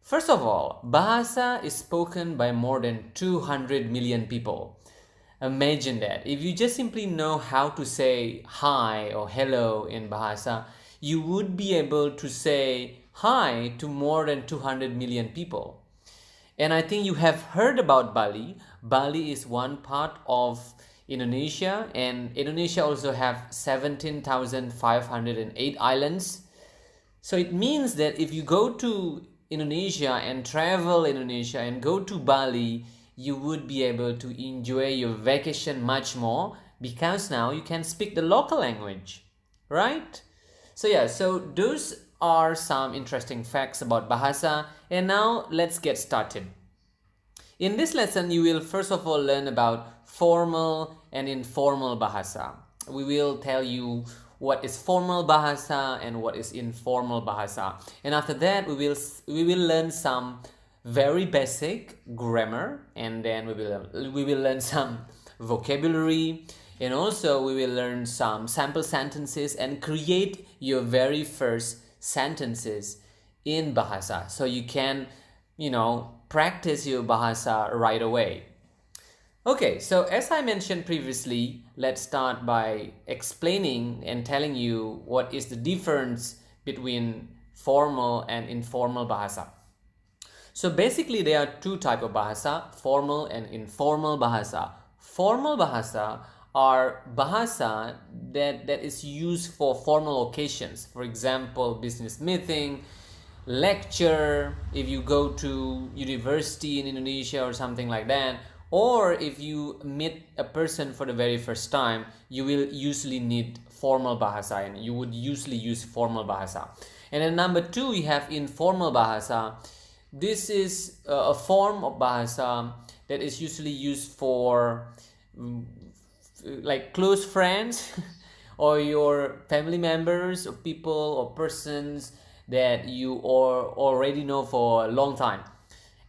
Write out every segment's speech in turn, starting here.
First of all, Bahasa is spoken by more than 200 million people. Imagine that. If you just simply know how to say hi or hello in Bahasa, you would be able to say hi to more than 200 million people. And I think you have heard about Bali. Bali is one part of Indonesia, and Indonesia also have 17,508 islands. So it means that if you go to Indonesia and travel Indonesia and go to Bali, you would be able to enjoy your vacation much more because now you can speak the local language, right? So yeah, so those are some interesting facts about Bahasa, and now let's get started. In this lesson, you will first of all learn about formal and informal Bahasa. We will tell you what is formal Bahasa and what is informal Bahasa. And after that, we will learn some very basic grammar, and then we will learn some vocabulary, and also we will learn some sample sentences and create your very first sentences in Bahasa, so you can practice your Bahasa right away. Okay, so as I mentioned previously, let's start by explaining and telling you what is the difference between formal and informal Bahasa. So basically there are two types of Bahasa, formal and informal Bahasa. Formal Bahasa are Bahasa that is used for formal occasions. For example, business meeting, lecture, if you go to university in Indonesia or something like that, or if you meet a person for the very first time, you will usually need formal Bahasa, and you would usually use formal Bahasa. And then number two, we have informal Bahasa. This is a form of Bahasa that is usually used for like close friends or your family members or people or persons that you already know for a long time.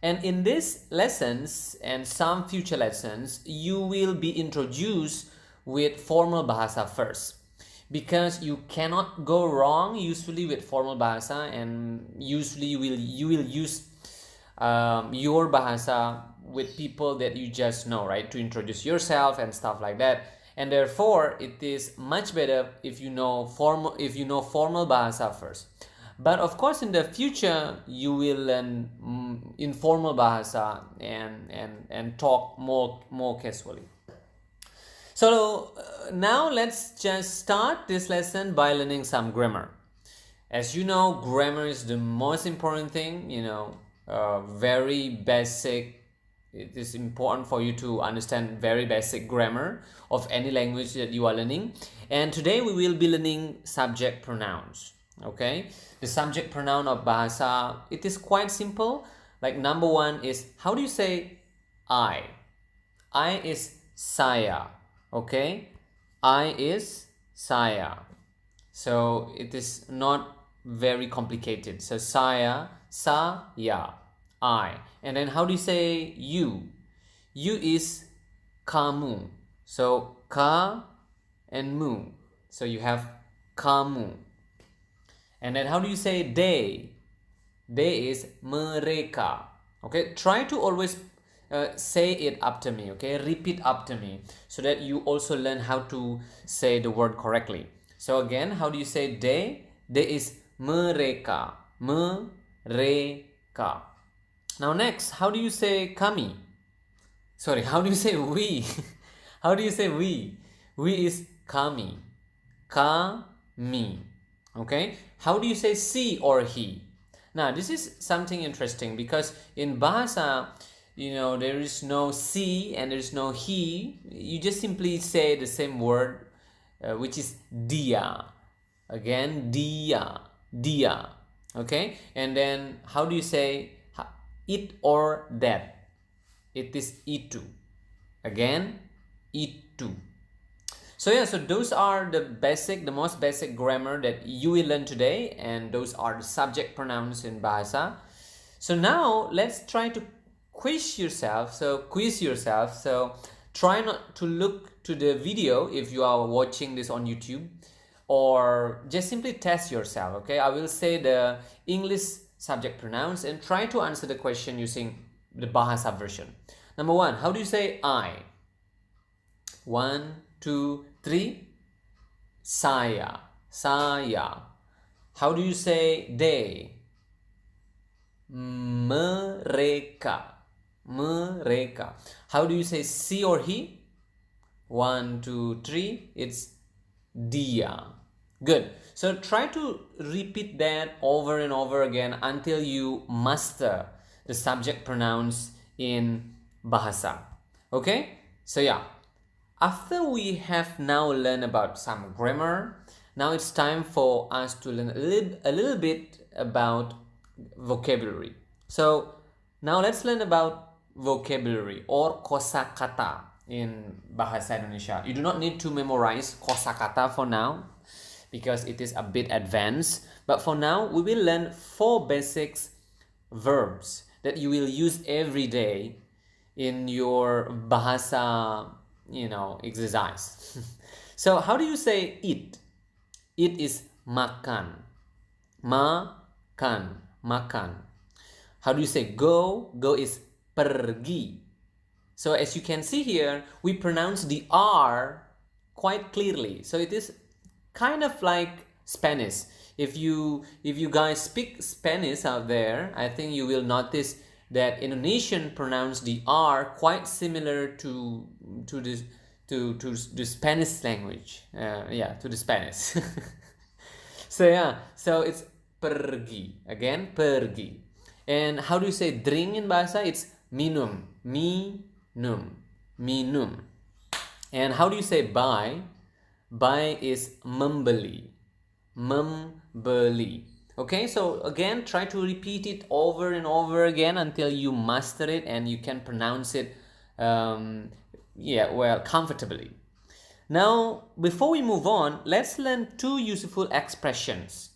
And in these lessons and some future lessons, you will be introduced with formal Bahasa first, because you cannot go wrong usually with formal Bahasa, and usually you will use your Bahasa with people that you just know, right, to introduce yourself and stuff like that. And therefore it is much better if you know formal Bahasa first. But of course in the future you will learn informal Bahasa and talk more casually. So now let's just start this lesson by learning some grammar. As you know, grammar is the most important thing, very basic. It is important for you to understand very basic grammar of any language that you are learning. And today we will be learning subject pronouns. Okay, the subject pronoun of Bahasa, it is quite simple. Like number one is, how do you say I? I is saya. Okay, I is saya. So it is not very complicated. So saya, I. And then how do you say you? You is kamu. So ka and mu. So you have kamu. And then how do you say they? They is mereka. Okay, try to always say it after me. Okay, repeat after me so that you also learn how to say the word correctly. So again, how do you say they? They is mereka. Mereka. Now next, how do you say kami? Sorry, how do you say we? How do you say we? We is kami. Kami. Okay, how do you say she or he? Now this is something interesting, because in Bahasa, there is no she and there is no he. You just simply say the same word, which is dia. Again, dia. Okay, and then how do you say it or that? It is itu. Again, itu. So yeah, so those are the most basic grammar that you will learn today, and those are the subject pronouns in Bahasa. So now let's try to quiz yourself. So try not to look to the video if you are watching this on YouTube, or just simply test yourself. Okay, I will say the English subject pronouns and try to answer the question using the Bahasa version. Number 1, how do you say I? 1, 2, 3. Saya. How do you say they? Mereka. How do you say she or he? 1, 2, 3. It's dia. Good. So try to repeat that over and over again until you master the subject pronouns in Bahasa. Okay? So yeah, after we have now learned about some grammar, now it's time for us to learn a little bit about vocabulary. So now let's learn about vocabulary or kosakata in Bahasa Indonesia. You do not need to memorize kosakata for now because it is a bit advanced. But for now, we will learn 4 basic verbs that you will use every day in your Bahasa, exercise. So how do you say eat? Eat is makan. Makan. How do you say go? Go is pergi. So as you can see here, we pronounce the R quite clearly. So it is kind of like Spanish. If you guys speak Spanish out there, I think you will notice that Indonesian pronounce the R quite similar to the Spanish language. To the Spanish. So it's pergi. Again, pergi. And how do you say drink in Bahasa? It's minum. Minum. And how do you say buy? Buy is membeli. Okay, so again, try to repeat it over and over again until you master it and you can pronounce it comfortably. Now, before we move on, let's learn 2 useful expressions.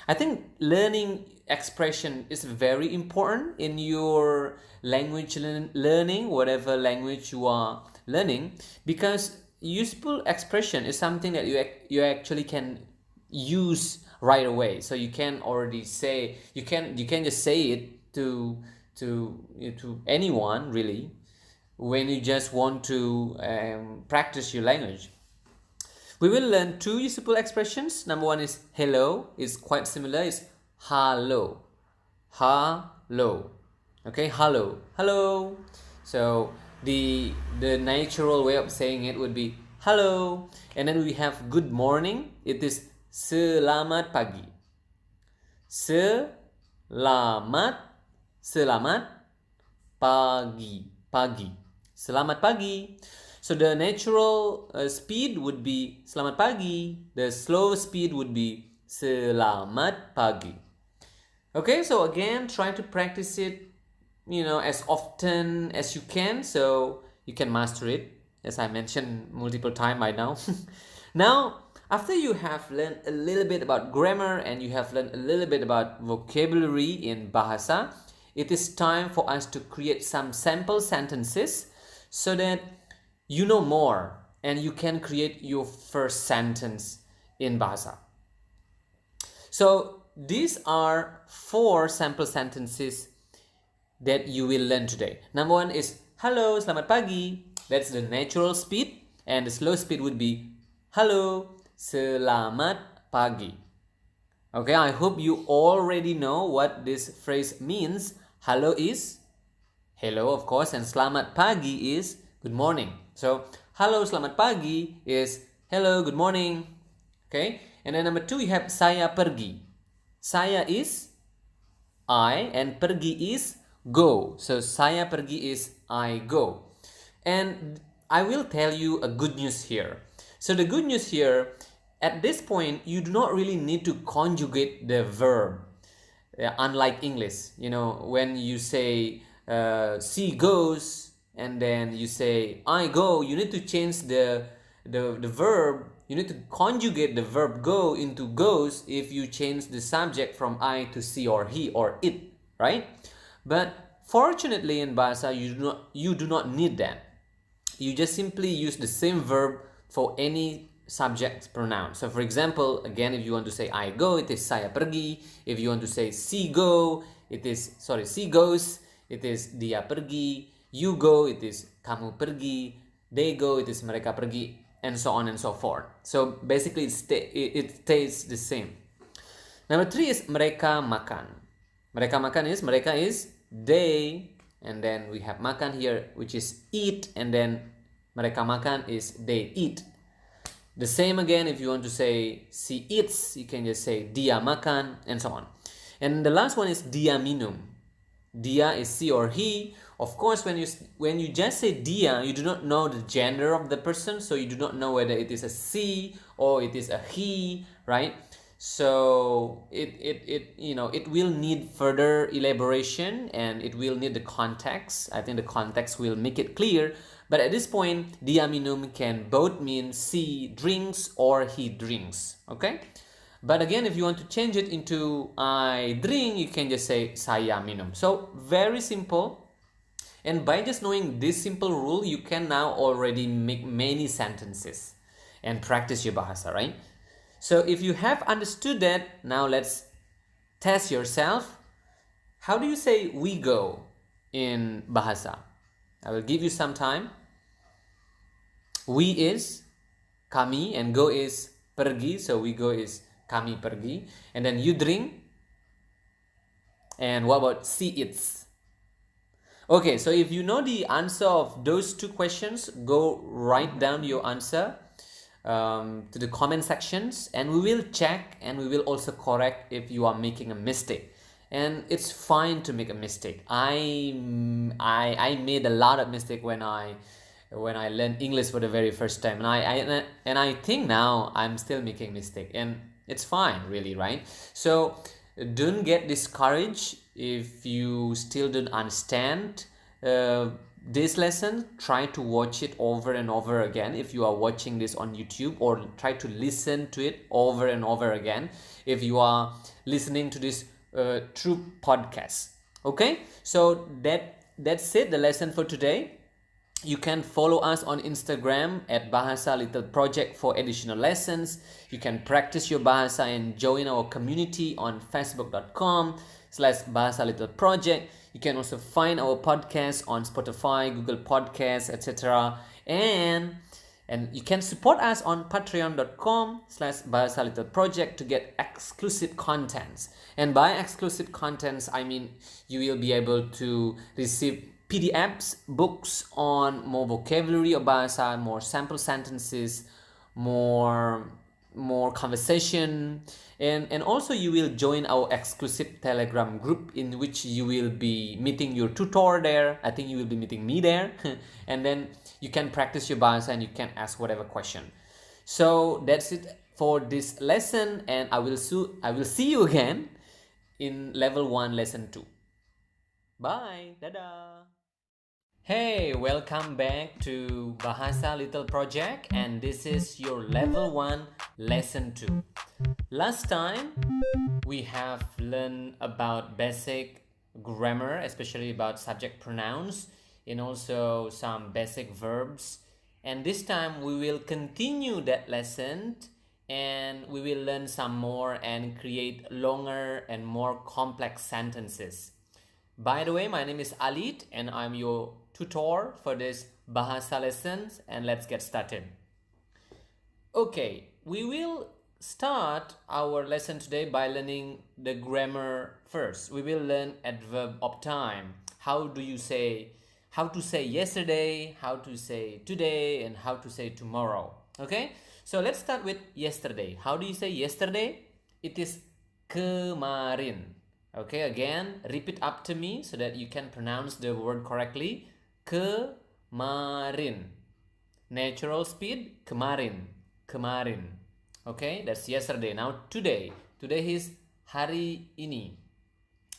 I think learning expression is very important in your language learning, whatever language you are learning, because useful expression is something that you actually can use right away. So you can already say, you can just say it to anyone really when you just want to practice your language. We will learn 2 useful expressions. Number 1 is hello. It's quite similar. It's hello. Okay, hello. So the natural way of saying it would be hello. And then we have good morning. It is selamat pagi. Selamat pagi. Selamat pagi. So the natural speed would be selamat pagi. The slow speed would be selamat pagi. Okay, so again, try to practice it, as often as you can so you can master it, as I mentioned multiple times by now. Now, after you have learned a little bit about grammar and you have learned a little bit about vocabulary in Bahasa, it is time for us to create some sample sentences so that you know more and you can create your first sentence in Bahasa. So these are 4 sample sentences that you will learn today. Number 1 is hello, selamat pagi. That's the natural speed, and the slow speed would be hello, selamat pagi. Okay, I hope you already know what this phrase means. Hello is hello, of course, and selamat pagi is good morning. So hello, selamat pagi is hello, good morning. Okay, and then number 2 you have saya pergi. Saya is I and pergi is go. So saya pergi is I go. And I will tell you a good news here. So the good news here, at this point, you do not really need to conjugate the verb. Unlike English, when you say she goes and then you say I go, you need to change the verb. You need to conjugate the verb go into goes if you change the subject from I to she or he or it, right? But fortunately in Bahasa, you do not need that. You just simply use the same verb for any subject pronoun. So for example, again, if you want to say I go, it is saya pergi. If you want to say she goes, it is dia pergi. You go, it is kamu pergi. They go, it is mereka pergi, and so on and so forth. So basically it stays the same. Number 3 is mereka makan. Mereka is they, and then we have makan here, which is eat, and then mereka makan is they eat. The same again, if you want to say she eats, you can just say dia makan, and so on. And the last one is dia minum. Dia is she or he. Of course, when you just say dia, you do not know the gender of the person, so you do not know whether it is a she or it is a he, right? So it will need further elaboration, and it will need the context. I think the context will make it clear. But at this point, dia minum can both mean she drinks or he drinks. Okay? But again, if you want to change it into I drink, you can just say saya minum. So very simple. And by just knowing this simple rule, you can now already make many sentences and practice your bahasa, right? So if you have understood that, now let's test yourself. How do you say we go in bahasa? I will give you some time. We is kami, and go is pergi. So we go is kami pergi. And then you drink. And what about she eats? Okay, so if you know the answer of those two questions, go write down your answer to the comment sections, and we will check, and we will also correct if you are making a mistake. And it's fine to make a mistake. I made a lot of mistake when I learned English for the very first time, and I think now I'm still making mistake, and it's fine, really, right? So don't get discouraged if you still don't understand this lesson. Try to watch it over and over again if you are watching this on YouTube, or try to listen to it over and over again if you are listening to this through podcast. Okay, so that's it, the lesson for today. You can follow us on Instagram at Bahasa Little Project for additional lessons. You can practice your Bahasa and join our community on facebook.com/Bahasa Little Project. You can also find our podcast on Spotify, Google Podcasts, etc. And you can support us on patreon.com/Bahasa Little Project to get exclusive contents. And by exclusive contents, I mean you will be able to receive PDFs, books on more vocabulary of Bahasa, more sample sentences, more conversation, and also you will join our exclusive Telegram group, in which you will be meeting your tutor there. I think you will be meeting me there. And then you can practice your Bahasa, and you can ask whatever question. So that's it for this lesson, and I will see you again in level 1, lesson 2. Bye. Dadah. Hey, welcome back to Bahasa Little Project, and this is your level 1, lesson 2. Last time we have learned about basic grammar, especially about subject pronouns, and also some basic verbs. And this time we will continue that lesson, and we will learn some more and create longer and more complex sentences. By the way, my name is Alit, and I'm your tutor for this Bahasa lessons, and let's get started. Okay, we will start our lesson today by learning the grammar first. We will learn adverb of time. How to say yesterday, how to say today, and how to say tomorrow. Okay, so let's start with yesterday. How do you say yesterday? It is kemarin. Okay, again, repeat after me so that you can pronounce the word correctly. Kemarin. Natural speed, kemarin. Okay, that's yesterday. Now today. Today is hari ini.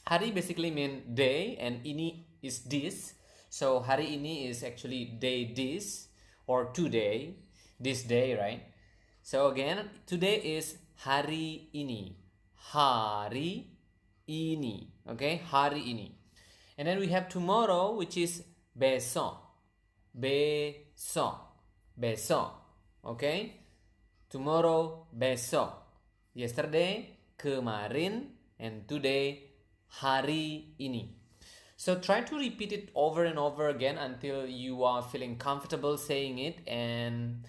Hari basically means day, and ini is this. So hari ini is actually day this, or today, this day, right? So again, today is hari ini. Hari ini. Okay, hari ini. And then we have tomorrow, which is besok. Okay, tomorrow, besok. Yesterday, kemarin, and today, hari ini. So try to repeat it over and over again until you are feeling comfortable saying it and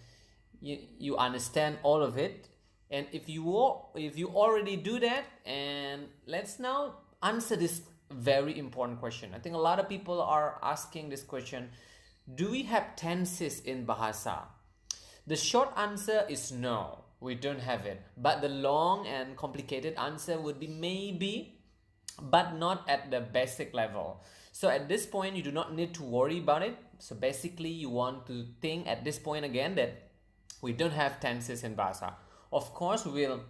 you understand all of it. And if you already do that, and let's now answer this very important question. I think a lot of people are asking this question: do we have tenses in Bahasa? The short answer is no, we don't have it. But the long and complicated answer would be maybe, but not at the basic level. So at this point, you do not need to worry about it. So basically, you want to think at this point again that we don't have tenses in Bahasa. Of course, we will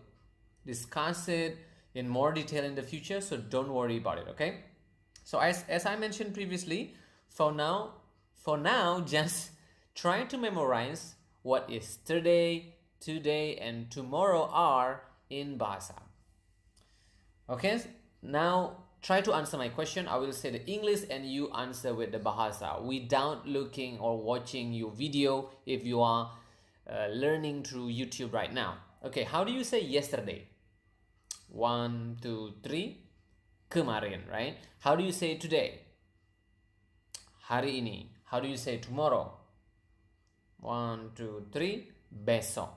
discuss it in more detail in the future, so don't worry about it, okay? So as I mentioned previously, for now, just try to memorize what yesterday, today, and tomorrow are in Bahasa. Okay, now try to answer my question. I will say the English and you answer with the Bahasa without looking or watching your video if you are learning through YouTube right now. Okay, how do you say yesterday? 1, 2, 3. Kemarin, right? How do you say today? Hari ini. How do you say tomorrow? 1, 2, 3. Besok.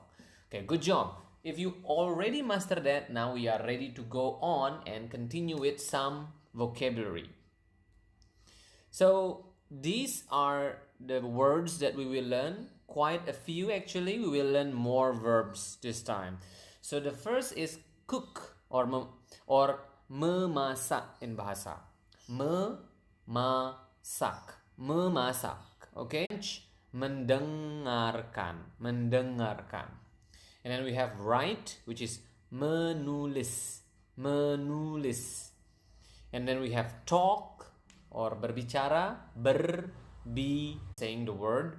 Okay, good job. If you already mastered that, now we are ready to go on and continue with some vocabulary. So these are the words that we will learn. Quite a few actually. We will learn more verbs this time. So the first is cook or memasak in Bahasa. Memasak. Memasak. Okay? Mendengarkan. And then we have write, which is menulis. And then we have talk or berbicara, saying the word,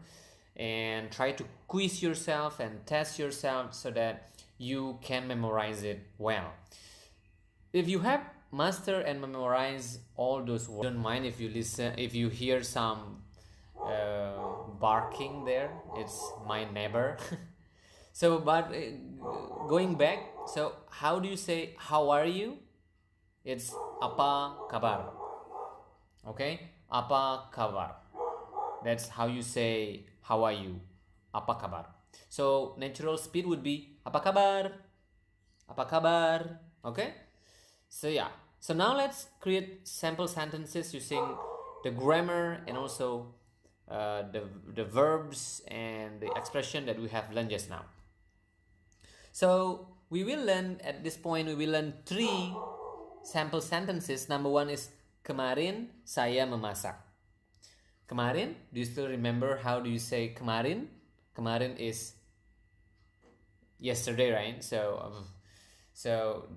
and try to quiz yourself and test yourself so that you can memorize it well. If you have mastered and memorized all those words, don't mind if you hear some barking there. It's my neighbor. So, but going back, so how do you say how are you? It's apa kabar. Okay, apa kabar. That's how you say how are you? Apa kabar. So natural speed would be apa kabar? Apa kabar? Okay. So yeah. So now let's create sample sentences using the grammar and also the verbs and the expression that we have learned just now. So we will learn at this point, we will learn 3 sample sentences. Number 1 is kemarin saya memasak. Kemarin, do you still remember how do you say kemarin? Kemarin is yesterday, right? So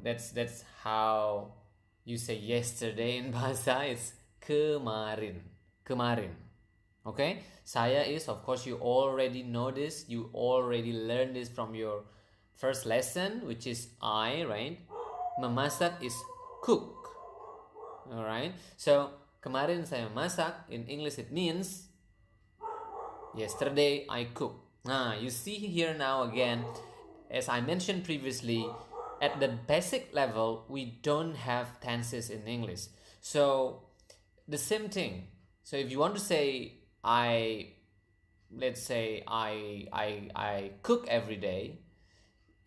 that's how you say yesterday in Bahasa. It's kemarin. Okay? Saya is, of course, you already know this. You already learned this from your first lesson, which is I, right? Memasak is cook. Alright? So, kemarin saya masak, in English it means yesterday I cooked. You see here now again, as I mentioned previously, at the basic level, we don't have tenses in English. So, the same thing. So, if you want to say let's say I cook every day,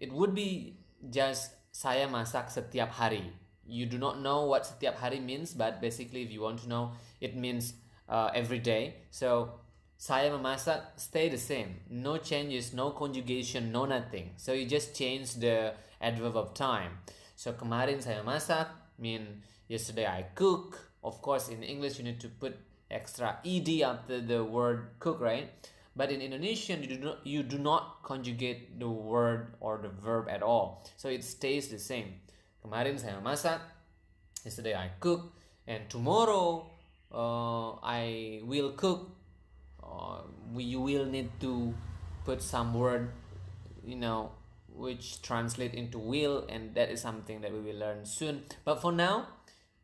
it would be just saya masak setiap hari. You do not know what setiap hari means, but basically if you want to know, it means every day. So saya memasak stay the same. No changes, no conjugation, no nothing. So you just change the adverb of time. So kemarin saya masak mean yesterday I cook. Of course in English you need to put extra ed after the word cook, right? But in Indonesian, you do not conjugate the word or the verb at all. So it stays the same. Kemarin saya masak, yesterday I cook, and tomorrow I will cook. You will need to put some word, which translate into will, and that is something that we will learn soon. But for now,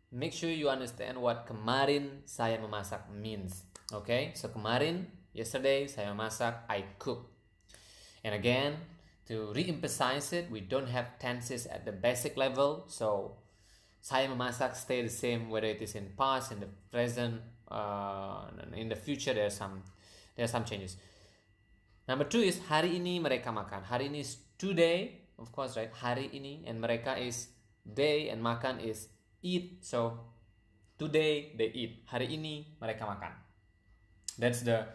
make sure you understand what kemarin saya memasak means. Okay, so kemarin, yesterday, saya masak, I cook. And again, to re-emphasize it, we don't have tenses at the basic level. So saya memasak stay the same whether it is in past, in the present, in the future. There are some changes. Number 2 is hari ini mereka makan. Hari ini is today, of course, right? Hari ini, and mereka is they, and makan is eat. So today they eat. Hari ini mereka makan. That's the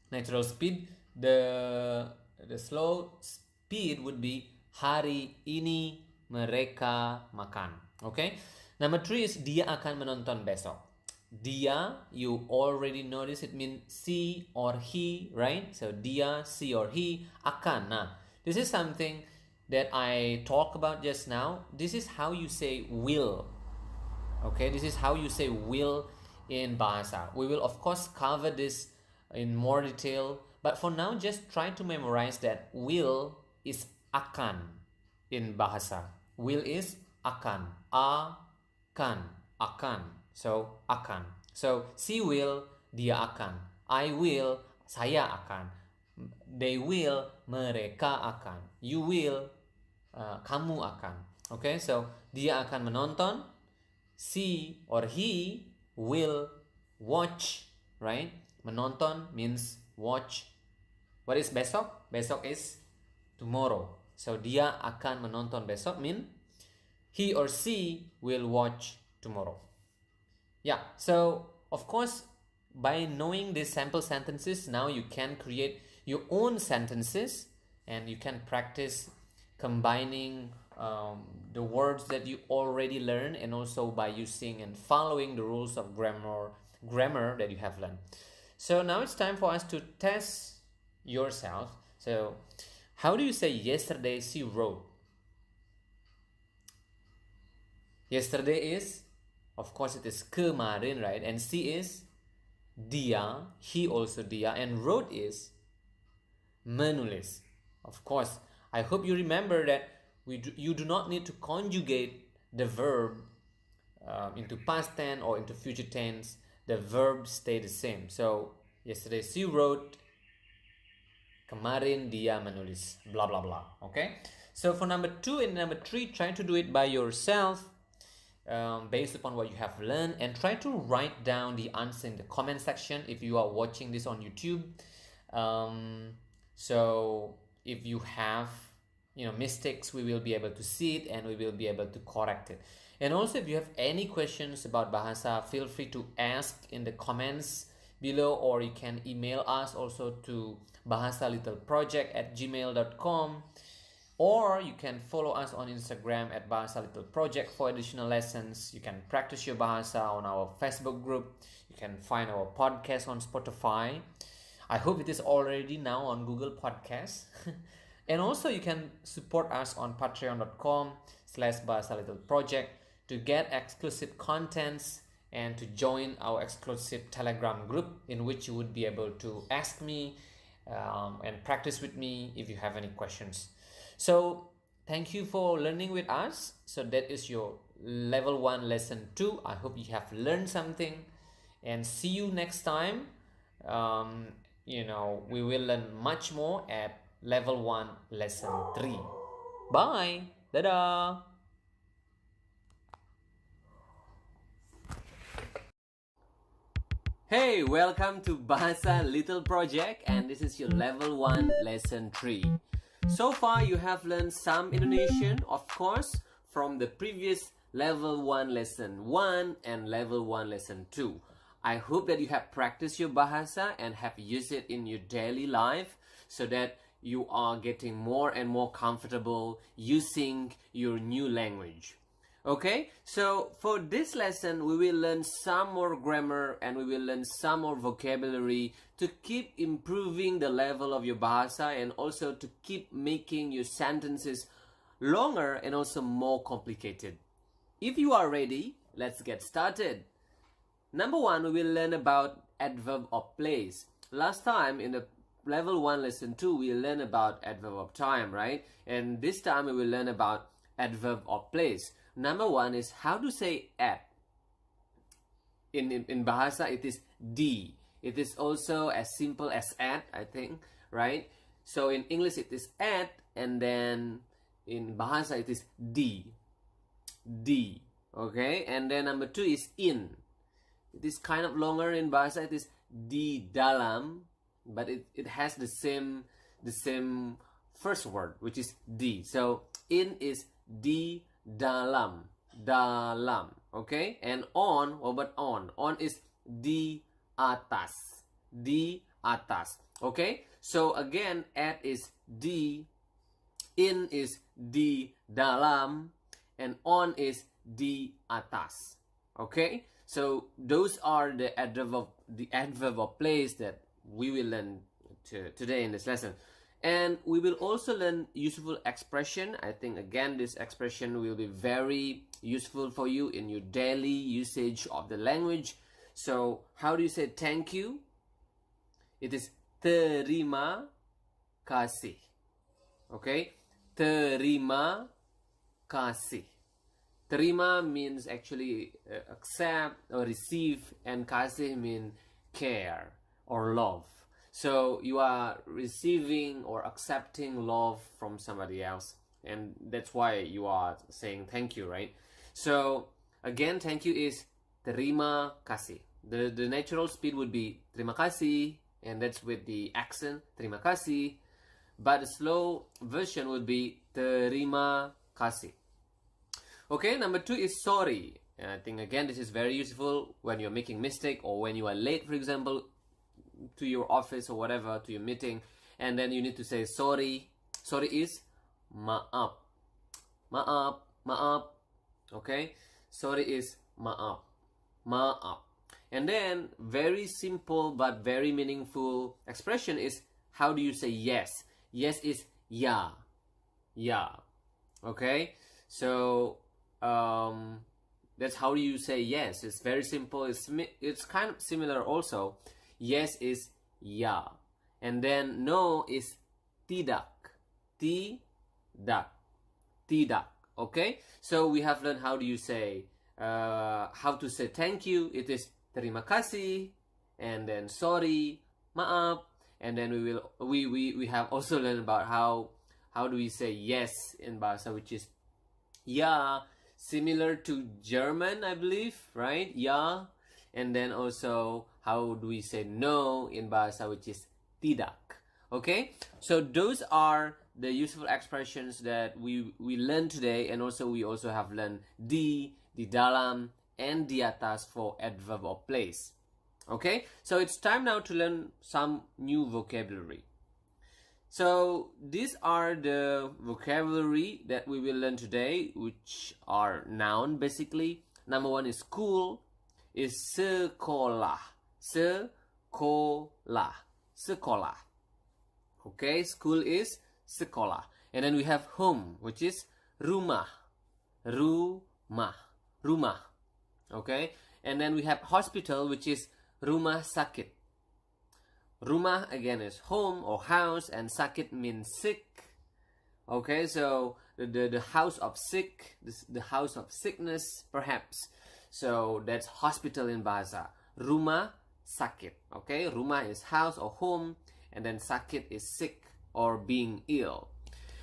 natural speed. The slow speed would be hari ini mereka makan. Okay? Number 3 is dia akan menonton besok. Dia, you already notice it means she or he, right? So dia, she or he, akan. Nah, this is something that I talked about just now. This is how you say will. Okay, this is how you say will in Bahasa. We will of course cover this in more detail, but for now just try to memorize that will is akan in Bahasa. Will is akan. Akan. So akan. So she will, dia akan. I will, saya akan. They will, mereka akan. You will, kamu akan. Okay, so dia akan menonton. She or he will watch, right? Menonton means watch. What is besok? Besok is tomorrow. So dia akan menonton besok mean he or she will watch tomorrow. Yeah, so of course by knowing these sample sentences, now you can create your own sentences and you can practice combining the words that you already learned, and also by using and following the rules of grammar that you have learned. So now it's time for us to test yourself. So how do you say yesterday she wrote? Yesterday is, of course, it is kemarin, right? And she is dia, he also dia, and wrote is menulis. Of course, I hope you remember that you do not need to conjugate the verb into past tense or into future tense. The verbs stay the same. So yesterday she wrote, kemarin dia menulis, blah blah blah. Okay, so for number 2 and number 3, try to do it by yourself based upon what you have learned, and try to write down the answer in the comment section if you are watching this on YouTube. So if you have mistakes, we will be able to see it and we will be able to correct it. And also if you have any questions about Bahasa, feel free to ask in the comments below, or you can email us also to bahasalittleproject@gmail.com, or you can follow us on Instagram at Bahasa Little Project for additional lessons. You can practice your Bahasa on our Facebook group. You can find our podcast on Spotify. I hope it is already now on Google Podcasts. And also you can support us on patreon.com/Bahasa Little Project to get exclusive contents and to join our exclusive Telegram group, in which you would be able to ask me and practice with me if you have any questions. So thank you for learning with us. So that is your level 1 lesson 2. I hope you have learned something, and see you next time. We will learn much more at level 1 lesson 3. Bye. Dadah. Hey, welcome to Bahasa Little Project, and this is your level 1 lesson 3. So far you have learned some Indonesian, of course, from the previous level 1 lesson 1 and level 1 lesson 2. I hope that you have practiced your Bahasa and have used it in your daily life, so that you are getting more and more comfortable using your new language. Okay, so for this lesson, we will learn some more grammar and we will learn some more vocabulary to keep improving the level of your Bahasa, and also to keep making your sentences longer and also more complicated. If you are ready, let's get started. Number 1, we will learn about adverb of place. Last time in the level 1 lesson 2, we learned about adverb of time, right? And this time we will learn about adverb of place. Number 1 is how to say at. In Bahasa, it is di. It is also as simple as at, I think, right? So in English, it is at, and then in Bahasa it is di. Di. Okay, and then number 2 is in. It is kind of longer in Bahasa. It is di dalam, but it has the same first word, which is di. So in is di dalam, dalam. Okay, and on, what about on? On is di atas, di atas. Okay, so again, at is di, in is di dalam, and on is di atas. Okay, so those are the adverb of place that we will learn today in this lesson. And we will also learn useful expression. I think again this expression will be very useful for you in your daily usage of the language. So how do you say thank you? It is terima kasih. Okay, terima kasih. Terima means actually accept or receive, and kasih means care or love. So you are receiving or accepting love from somebody else, and that's why you are saying thank you, right? So again, thank you is terima kasih. The natural speed would be terima kasih, and that's with the accent terima kasih, but the slow version would be terima kasih. Okay, number 2 is sorry. And I think again this is very useful when you're making mistake, or when you are late, for example, to your office or whatever, to your meeting, and then you need to say sorry. Sorry is maaf. Maaf, maaf. Okay, sorry is maaf. Maaf. And then very simple but very meaningful expression is, how do you say yes? Yes is ya. Ya. Okay, so that's how you say yes. It's very simple. It's kind of similar also. Yes is ya, and then no is tidak. Tidak. Tidak. Okay, so we have learned how do you say how to say thank you. It is terima kasih, and then sorry, maaf, and then we have also learned about how do we say yes in Bahasa, which is ja, similar to German, I believe, right? Ja. And then also, how do we say no in Bahasa, which is tidak. Okay, so those are the useful expressions that we learned today, and also we also have learned di dalam, and di atas for adverb of place. Okay, so it's time now to learn some new vocabulary. So these are the vocabulary that we will learn today, which are noun basically. Number 1 is school, is sekolah. Sekolah. Sekolah. Okay, school is sekolah. And then we have home, which is rumah. Rumah. Rumah. Okay, and then we have hospital, which is rumah sakit. Rumah again is home or house, and sakit means sick. Okay, so the house of sick, the house of sickness perhaps. So that's hospital in Bahasa. Rumah sakit. Okay, rumah is house or home, and then sakit is sick or being ill.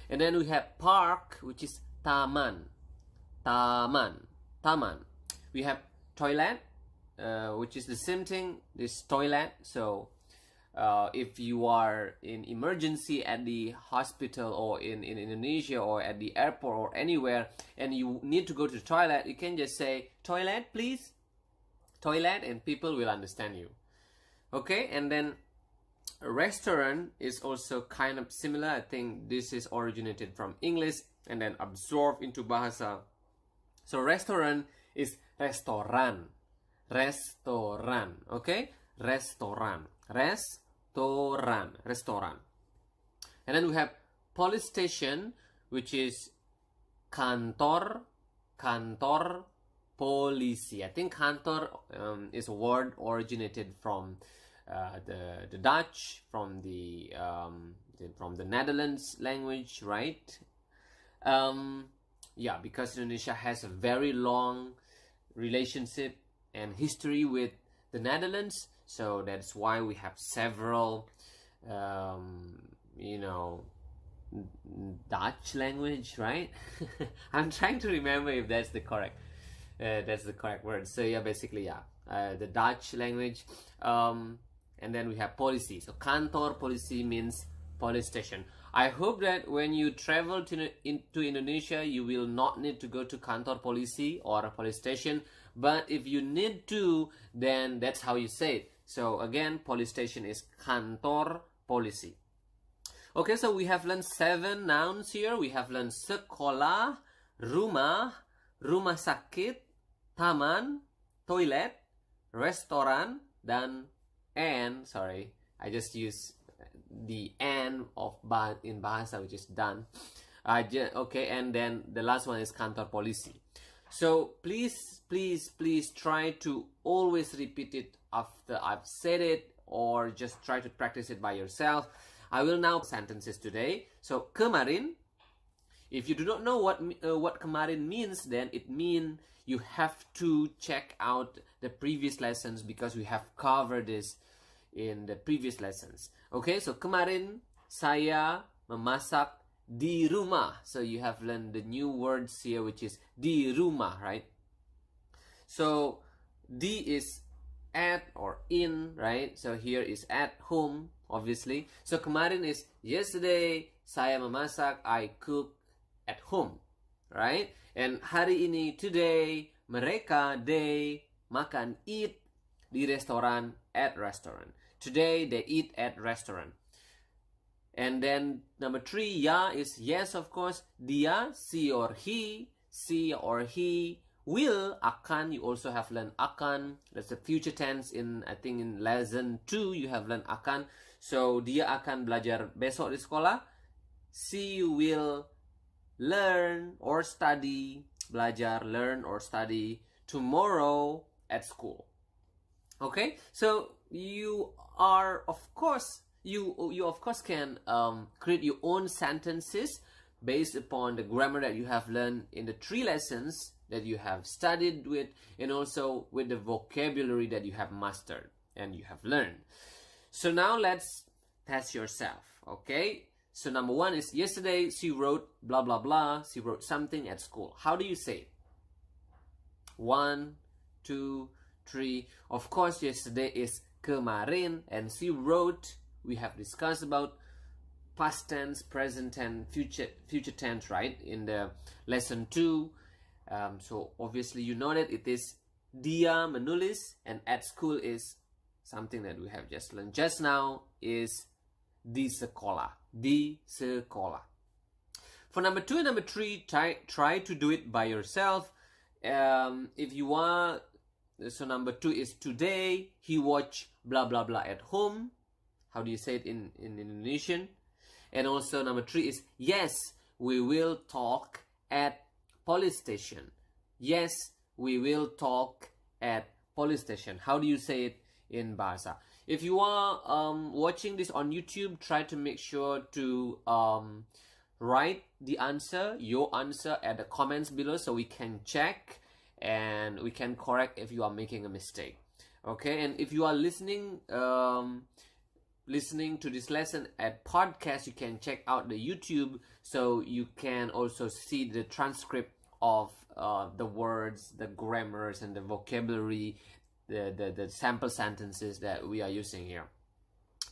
And then we have park, which is taman. Taman. Taman. We have toilet, which is the same thing, this toilet. So if you are in emergency at the hospital or in Indonesia or at the airport or anywhere, and you need to go to the toilet, you can just say toilet please, toilet, and people will understand you. Okay, and then restaurant is also kind of similar. I think this is originated from English and then absorbed into Bahasa. So restaurant is restoran. Restoran. Okay, restoran. Restoran. Restoran. And then we have police station, which is kantor. Kantor polisi. I think kantor is a word originated from the Dutch, from the Netherlands language, right? Yeah, because Indonesia has a very long relationship and history with the Netherlands, so that's why we have several Dutch language, right? I'm trying to remember if that's the correct word. So yeah, basically, the Dutch language. And then we have policy. So kantor polisi means police station. I hope that when you travel to Indonesia, you will not need to go to kantor polisi or a police station. But if you need to, then that's how you say it. So again, police station is kantor polisi. Okay, so we have learned 7 nouns here. We have learned sekolah, rumah, rumah sakit, taman, toilet, restoran, dan sorry, I just use the and of in Bahasa, which is done. Okay, and then the last one is kantor polisi. So please try to always repeat it after I've said it, or just try to practice it by yourself. I will now sentences today. So kemarin, if you do not know what kemarin means, then it means you have to check out the previous lessons, because we have covered this in the previous lessons. Okay, so kemarin saya memasak di rumah. So you have learned the new words here, which is di rumah, right? So di is at or in, right? So here is at home, obviously. So kemarin is yesterday saya memasak, I cook at home, right? And hari ini, today, mereka, they makan, eat di restoran, at restaurant. Today they eat at restaurant. And then number 3, ya is yes, of course. Dia, she or he will, akan, you also have learned akan. That's the future tense in, I think in lesson 2 you have learned akan. So dia akan belajar besok di sekolah. She will learn or study, belajar, learn or study tomorrow at school. Okay, so you are of course can create your own sentences based upon the grammar that you have learned in the 3 lessons that you have studied with, and also with the vocabulary that you have mastered and you have learned. So now let's test yourself. Okay, so number 1 is yesterday she wrote blah blah blah, she wrote something at school. How do you say it? 1, 2, 3. Of course, yesterday is kemarin, and she wrote, we have discussed about past tense, present tense, future tense, right, in the lesson 2. So obviously you know that it is dia menulis, and at school is something that we have just learned just now, is di sekolah. Di sekolah. For number 2 and number 3, try to do it by yourself. If you want, so number 2 is today he watched blah blah blah at home. How do you say it in Indonesian? And also number 3 is yes, we will talk at police station. Yes, we will talk at police station. How do you say it in Bahasa? If you are watching this on YouTube, try to make sure to write the answer, your answer, at the comments below, so we can check and we can correct if you are making a mistake. Okay, and if you are listening to this lesson at podcast, you can check out the YouTube, so you can also see the transcript of the words, the grammars, and the vocabulary, the sample sentences that we are using here.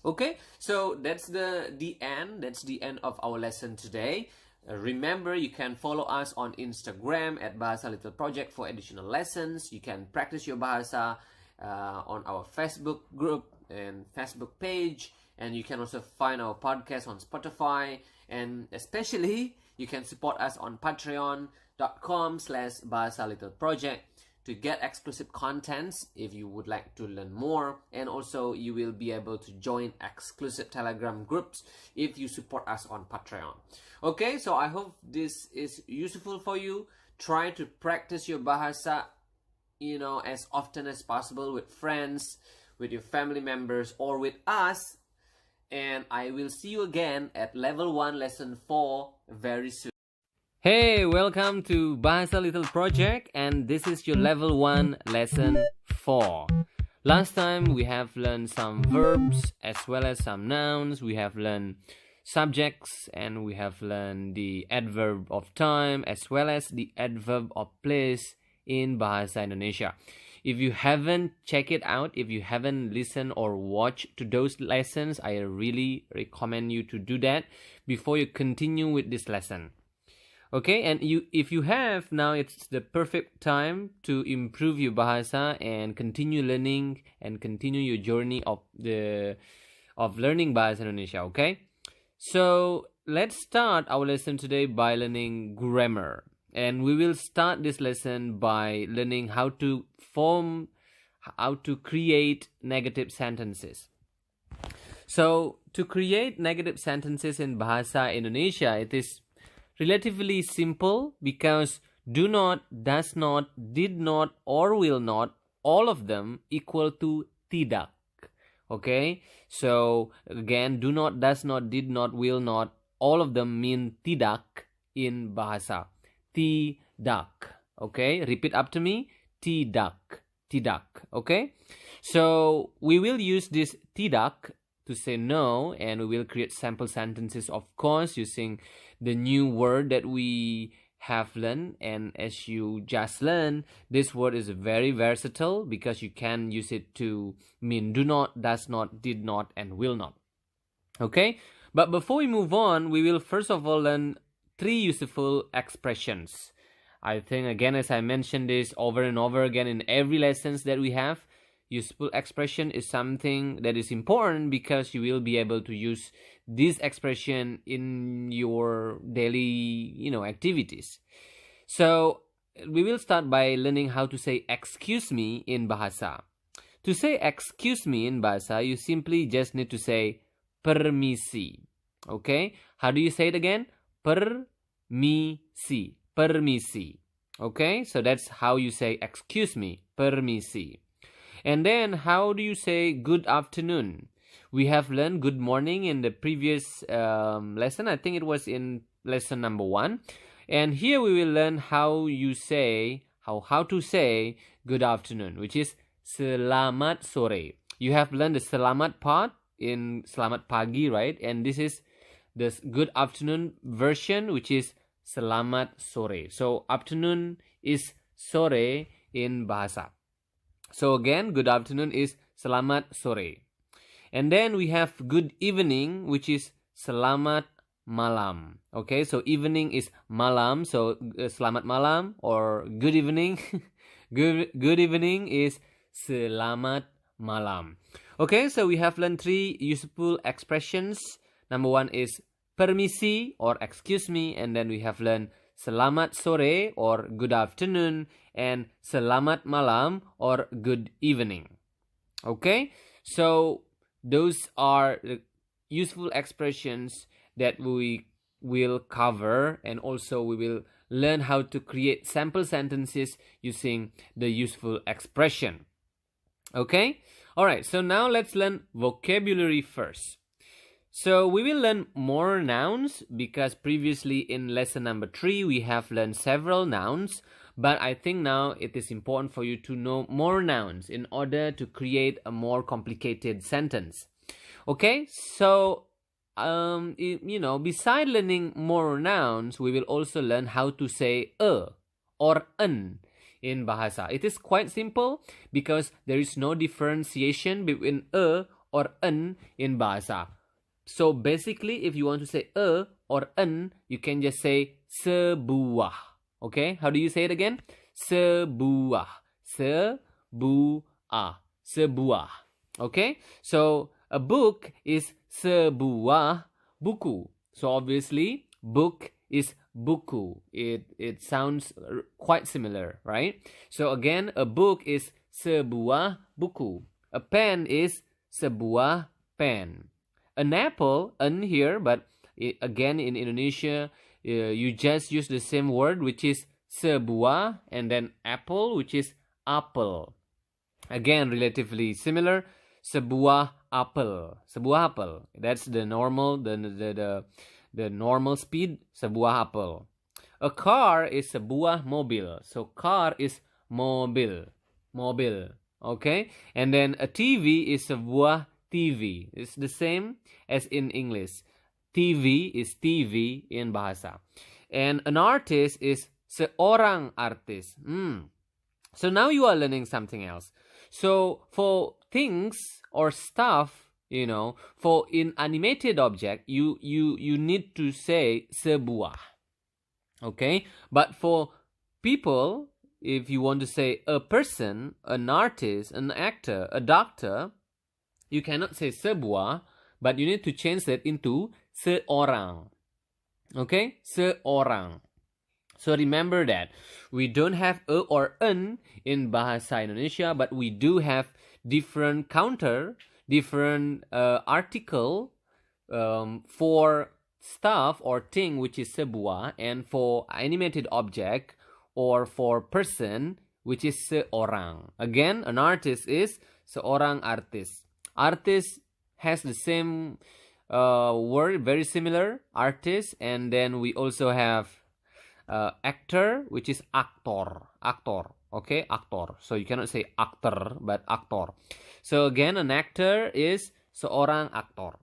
Okay, so that's the end. That's the end of our lesson today. Remember, you can follow us on Instagram at Bahasa Little Project for additional lessons. You can practice your Bahasa on our Facebook group and Facebook page, and you can also find our podcast on Spotify, and especially you can support us on patreon.com/Bahasa Little Project to get exclusive contents if you would like to learn more, and also you will be able to join exclusive Telegram groups if you support us on Patreon. Okay, so I hope this is useful for you. Try to practice your Bahasa, as often as possible with friends, with your family members, or with us. And I will see you again at level 1 lesson 4 very soon. Hey, welcome to Bahasa Little Project, and this is your level 1 lesson 4. Last time we have learned some verbs as well as some nouns. We have learned subjects, and we have learned the adverb of time as well as the adverb of place in Bahasa Indonesia. If you haven't checked it out, if you haven't listened or watched to those lessons, I really recommend you to do that before you continue with this lesson. Okay, and if you have, now it's the perfect time to improve your Bahasa and continue learning and continue your journey of learning Bahasa Indonesia, okay? So let's start our lesson today by learning grammar. And we will start this lesson by learning how to create negative sentences. So to create negative sentences in Bahasa Indonesia, it is relatively simple because do not, does not, did not, or will not, all of them equal to tidak. Okay, so again, do not, does not, did not, will not, all of them mean tidak in Bahasa. Tidak. Okay, repeat after me. Tidak. Tidak. Okay, so we will use this tidak to say no, and we will create sample sentences, of course, using the new word that we have learned. And as you just learned, this word is very versatile because you can use it to mean do not, does not, did not, and will not. Okay, but before we move on, we will first of all learn 3 useful expressions. I think, again, as I mentioned this over and over again in every lessons that we have, useful expression is something that is important because you will be able to use this expression in your daily, activities. So we will start by learning how to say excuse me in Bahasa. To say excuse me in Bahasa, you simply just need to say permisi. Okay? How do you say it again? Permisi. Permisi. Okay? So that's how you say excuse me. Permisi. And then, how do you say good afternoon? We have learned good morning in the previous lesson. I think it was in lesson number 1. And here we will learn how to say good afternoon, which is selamat sore. You have learned the selamat part in selamat pagi, right? And this is the good afternoon version, which is selamat sore. So afternoon is sore in Bahasa. So again, good afternoon is selamat sore. And then we have good evening, which is selamat malam. Okay, so evening is malam, so selamat malam, or good evening. good evening is selamat malam. Okay, so we have learned 3 useful expressions. Number 1 is permisi or excuse me, and then we have learned selamat sore or good afternoon, and selamat malam or good evening. Okay, so those are the useful expressions that we will cover, and also we will learn how to create sample sentences using the useful expression. Okay, all right, so now let's learn vocabulary first. So we will learn more nouns because previously in lesson number 3 we have learned several nouns, but I think now it is important for you to know more nouns in order to create a more complicated sentence. Okay, so beside learning more nouns, we will also learn how to say or an in Bahasa. It is quite simple because there is no differentiation between or an in Bahasa. So basically, if you want to say or an, you can just say sebuah. Okay, how do you say it again? Sebuah. Sebuah. Sebuah. Okay, so a book is sebuah buku. So obviously, book is buku. It sounds quite similar, right? So again, a book is sebuah buku. A pen is sebuah pen. An apple, an here, but again in Indonesia, you just use the same word, which is sebuah, and then apple, which is apel. Again, relatively similar. Sebuah apel. Sebuah apel. That's the normal, the normal speed. Sebuah apel. A car is sebuah mobil. So car is mobil. Mobil. Okay, and then a TV is sebuah TV. It's the same as in English. TV is TV in Bahasa. And an artist is seorang artis. So now you are learning something else. So for things or stuff, for in animated object, you need to say sebuah. Okay? But for people, if you want to say a person, an artist, an actor, a doctor, you cannot say sebuah, but you need to change that into seorang. Okay? Seorang. So remember that we don't have a or an in Bahasa Indonesia, but we do have different different article for stuff or thing which is sebuah, and for animated object or for person which is seorang. Again, an artist is seorang artis. Artist has the same word, very similar, artist, and then we also have actor, which is aktor. Okay, aktor. So you cannot say actor, but aktor. So again, an actor is seorang aktor.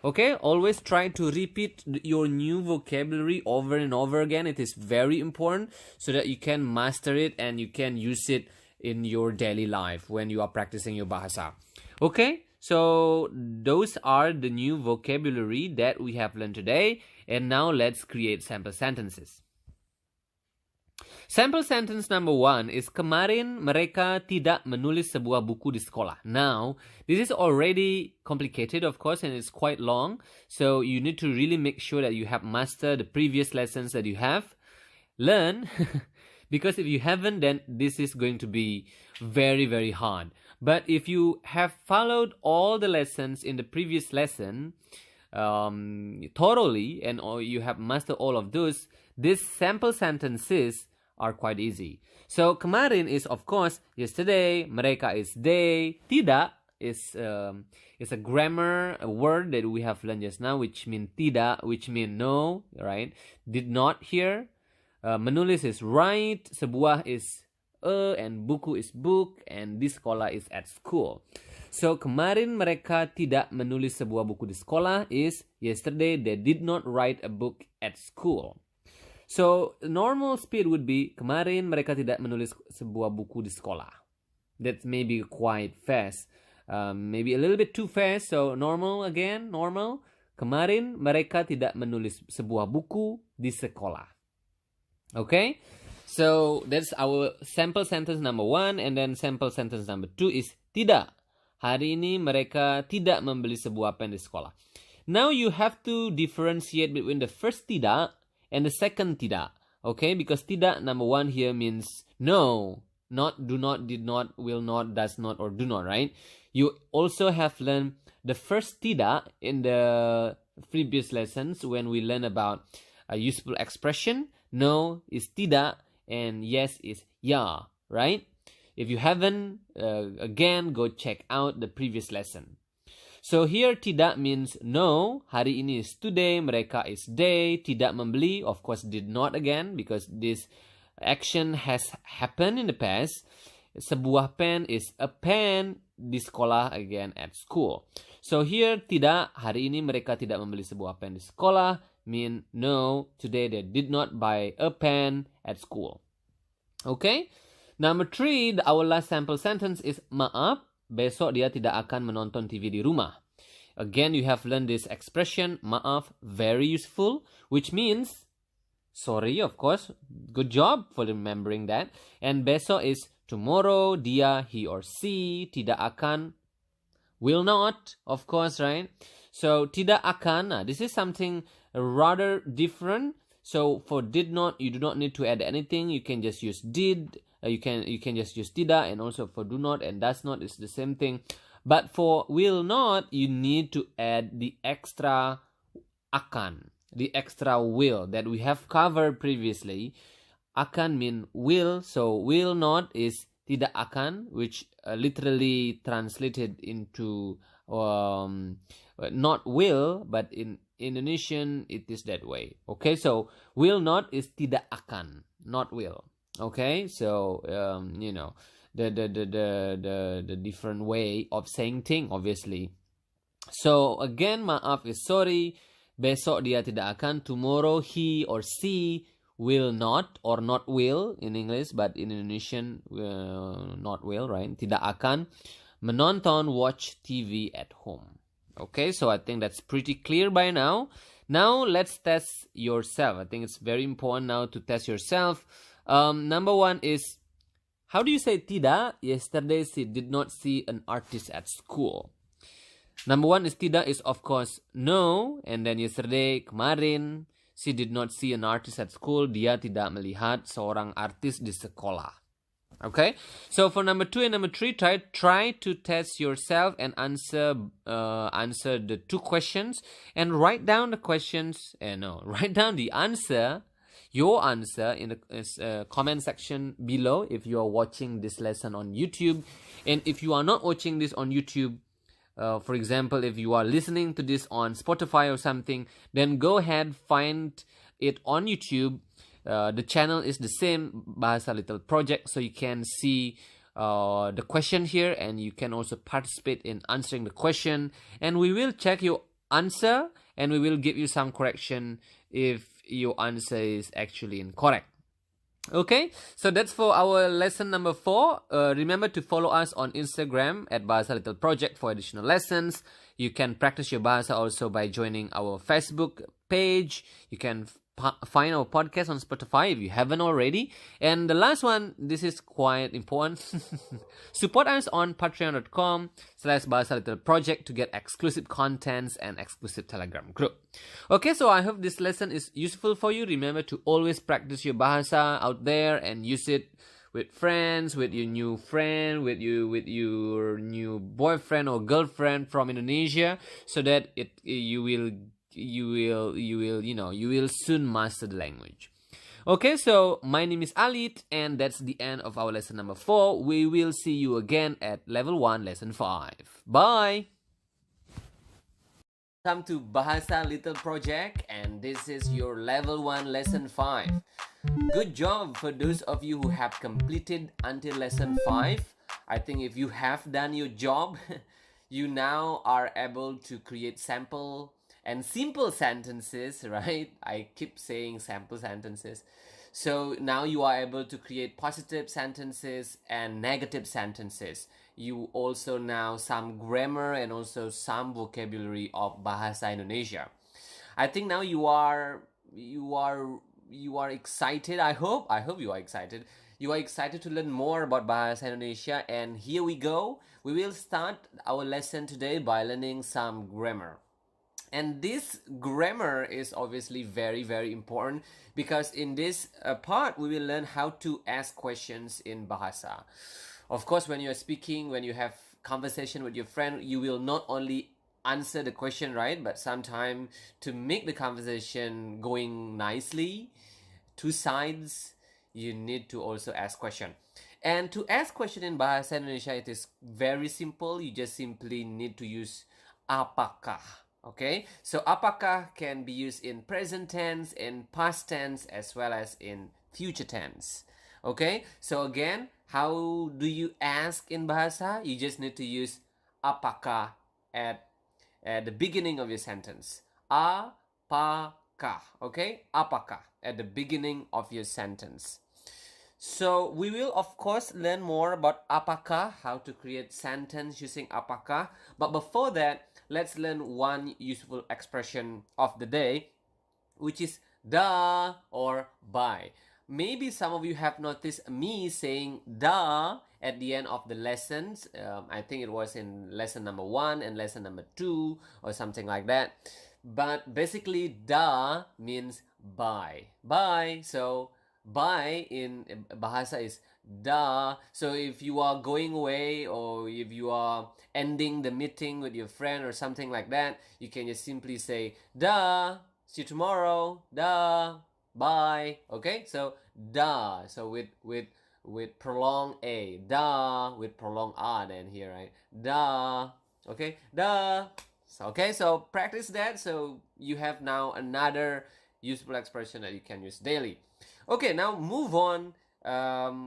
Okay, always try to repeat your new vocabulary over and over again. It is very important so that you can master it and you can use it in your daily life when you are practicing your Bahasa. Okay, so those are the new vocabulary that we have learned today. And now let's create sample sentences. Sample sentence number 1 is kemarin mereka tidak menulis sebuah buku di sekolah. Now, this is already complicated, of course, and it's quite long. So you need to really make sure that you have mastered the previous lessons that you have learned. Because if you haven't, then this is going to be very, very hard. But if you have followed all the lessons in the previous lesson thoroughly, and you have mastered all of those, these sample sentences are quite easy. So kemarin is, of course, yesterday. Mereka is they. Tidak is a grammar word that we have learned just now, which mean tidak, which mean no, right? Did not here. Menulis is write. Sebuah is and buku is book, and di sekolah is at school. So kemarin mereka tidak menulis sebuah buku di sekolah is yesterday they did not write a book at school. So normal speed would be kemarin mereka tidak menulis sebuah buku di sekolah. That's maybe quite fast. Maybe a little bit too fast. So normal again, normal. Kemarin mereka tidak menulis sebuah buku di sekolah. Okay? So that's our sample sentence number 1, and then sample sentence number 2 is tidak. Hari ini mereka tidak membeli sebuah pen di sekolah. Now you have to differentiate between the first tidak and the second tidak. Okay? Because tidak number 1 here means no. Not, do not, did not, will not, does not, or do not, right? You also have learned the first tidak in the previous lessons when we learn about a useful expression. No is tidak, and yes is ya, right? If you haven't, again, go check out the previous lesson. So here tidak means no. Hari ini is today. Mereka is they. Tidak membeli, of course, did not again, because this action has happened in the past. Sebuah pen is a pen. Di sekolah again at school. So here tidak, hari ini mereka tidak membeli sebuah pen di sekolah, mean no, today they did not buy a pen at school. Okay? Number 3, our last sample sentence is maaf, besok dia tidak akan menonton TV di rumah. Again, you have learned this expression, maaf, very useful, which means sorry, of course. Good job for remembering that. And besok is tomorrow, dia, he or she, tidak akan, will not, of course, right? So, tidak akan, this is something rather different. So, for did not, you do not need to add anything. You can just use did. You can just use tidak, and also for do not and does not is the same thing. But for will not, you need to add the extra akan, the extra will that we have covered previously. Akan mean will, so will not is tidak akan, which literally translated into not will, but in Indonesian it is that way. Okay, so will not is tidak akan, not will. Okay, so you know the different way of saying thing, obviously. So again, maaf is sorry, Besok dia tidak akan. Tomorrow he or she will not, or not will in English, but in Indonesian not will, right? Tidak akan menonton, watch TV at home. Okay, so I think that's pretty clear by now. Now let's test yourself. I think it's very important now to test yourself. Number one is, how do you say tidak? Yesterday she did not see an artist at school. Number one is tidak is of course no. And then yesterday, kemarin, she did not see an artist at school. Dia tidak melihat seorang artis di sekolah. Okay, so for number 2 and number 3, try to test yourself and answer the 2 questions and write down the questions. Write down the answer, your answer in the comment section below if you are watching this lesson on YouTube. And if you are not watching this on YouTube, for example, if you are listening to this on Spotify or something, then go ahead, find it on YouTube. The channel is the same, Bahasa Little Project, so you can see the question here and you can also participate in answering the question, and we will check your answer and we will give you some correction if your answer is actually incorrect. Okay, so that's for our lesson number 4. Remember to follow us on Instagram at Bahasa Little Project for additional lessons. You can practice your Bahasa also by joining our Facebook page. You can find our podcast on Spotify if you haven't already. And the last one, this is quite important. Support us on patreon.com/Bahasa Little Project to get exclusive contents and exclusive Telegram group. Okay, so I hope this lesson is useful for you. Remember to always practice your Bahasa out there and use it with friends, with your new friend, with your new boyfriend or girlfriend from Indonesia, so that you will soon master the language. Okay, so my name is Alit, and that's the end of our lesson number 4. We will see you again at level 1, lesson 5. Bye! Welcome to Bahasa Little Project, and this is your level 1, lesson 5. Good job for those of you who have completed until lesson 5. I think if you have done your job, you now are able to create sample and simple sentences, right? I keep saying sample sentences. So now you are able to create positive sentences and negative sentences. You also now some grammar and also some vocabulary of Bahasa Indonesia. I think now you are excited. I hope you are excited. You are excited to learn more about Bahasa Indonesia, and here we go. We will start our lesson today by learning some grammar. And this grammar is obviously very, very important, because in this part we will learn how to ask questions in Bahasa. Of course, when you are speaking, when you have conversation with your friend, you will not only answer the question, right? But sometimes to make the conversation going nicely, 2 sides, you need to also ask question. And to ask question in Bahasa Indonesia, it is very simple. You just simply need to use apakah. Okay, so apakah can be used in present tense, in past tense, as well as in future tense. Okay, so again, how do you ask in Bahasa? You just need to use apakah at the beginning of your sentence. Apakah, okay? Apakah at the beginning of your sentence. So we will of course learn more about apakah, how to create sentence using apakah. But before that, let's learn one useful expression of the day, which is da or bye. Maybe some of you have noticed me saying da at the end of the lessons. I think it was in lesson number 1 and lesson number 2 or something like that. But basically da means bye. Bye. So bye in Bahasa is da. So if you are going away, or if you are ending the meeting with your friend or something like that, you can just simply say da, see you tomorrow, da, bye. Okay, so da, so with prolonged a, da, with prolonged a then here, right? Da. Okay, da. So, okay, so practice that, so you have now another useful expression that you can use daily. Okay, now move on.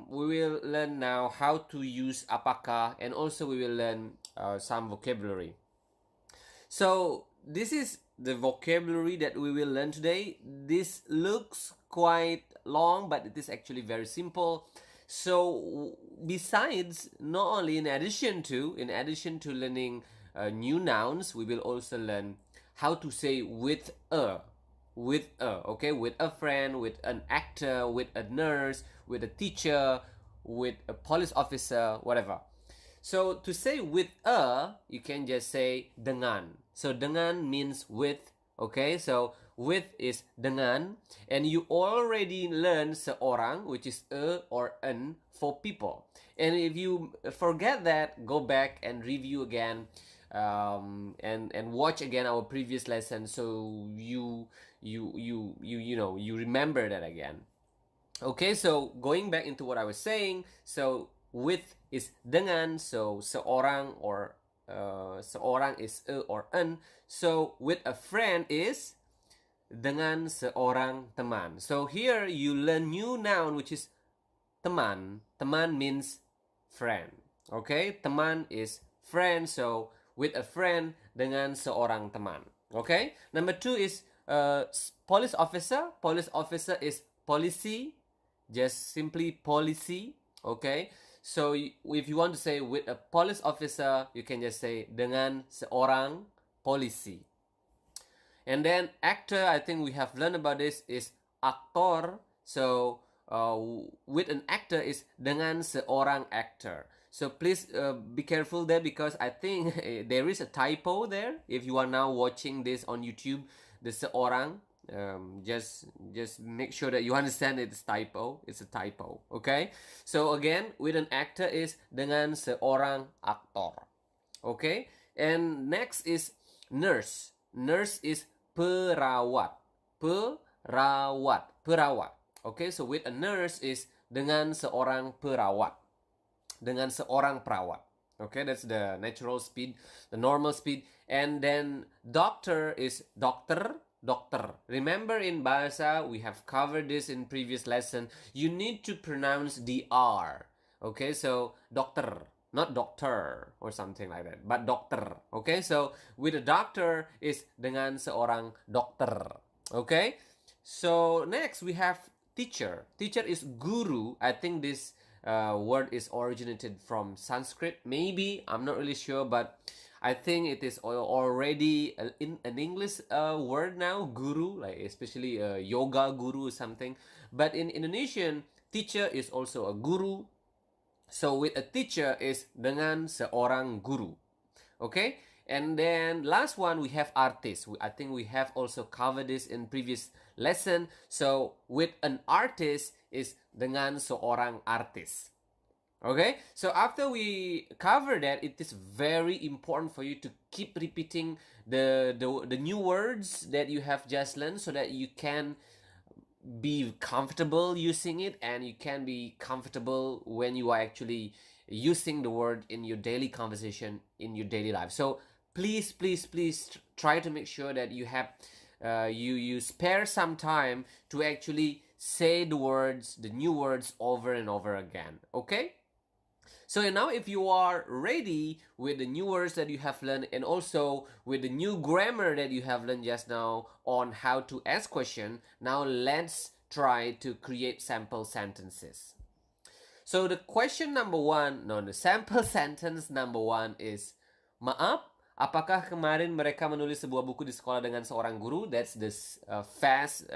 We will learn now how to use apakah, and also we will learn some vocabulary. So this is the vocabulary that we will learn today. This looks quite long, but it is actually very simple. So besides, not only in addition to learning new nouns, we will also learn how to say with a, okay, with a friend, with an actor, with a nurse, with a teacher, with a police officer, whatever. So to say with a, you can just say dengan. So dengan means with, okay? So with is dengan, and you already learned seorang, which is a or an for people. And if you forget that, go back and review again, and watch again our previous lesson, so you know, you remember that again. Okay, so going back into what I was saying, so with is dengan, so seorang or seorang is a or an. So with a friend is dengan seorang teman. So here you learn new noun, which is teman. Teman means friend. Okay, teman is friend, so with a friend dengan seorang teman. Okay, number 2 is police officer. Police officer is polisi, just simply policy. Okay, so if you want to say with a police officer, you can just say dengan seorang polisi. And then actor, I think we have learned about this, is aktor. So with an actor is dengan seorang actor. So please be careful there, because I think there is a typo there. If you are now watching this on YouTube, the seorang, just make sure that you understand it's typo. It's a typo. Okay, so again, with an actor is dengan seorang aktor. Okay, and next is nurse. Nurse is perawat. Perawat. Okay, so with a nurse is dengan seorang perawat. Dengan seorang perawat. Okay, that's the natural speed, the normal speed. And then doctor is dokter. Remember, in Bahasa, we have covered this in previous lesson. You need to pronounce the R. Okay, so dokter, not doctor or something like that, but dokter. Okay, so with a doctor is dengan seorang dokter. Okay, so next we have teacher. Teacher is guru. I think this word is originated from Sanskrit. Maybe, I'm not really sure, but I think it is already in an English word now, guru, like especially yoga guru or something. But in Indonesian, teacher is also a guru. So with a teacher is dengan seorang guru. Okay? And then last one, we have artist. I think we have also covered this in previous lesson. So with an artist is dengan seorang artis. Okay, so after we cover that, it is very important for you to keep repeating the new words that you have just learned, so that you can be comfortable using it, and you can be comfortable when you are actually using the word in your daily conversation, in your daily life. So please try to make sure that you have you spare some time to actually say the words, the new words, over and over again. Okay, so now if you are ready with the new words that you have learned, and also with the new grammar that you have learned just now on how to ask question, now let's try to create sample sentences. So the question number 1, the sample sentence number 1 is, maaf, apakah kemarin mereka menulis sebuah buku di sekolah dengan seorang guru? That's the fast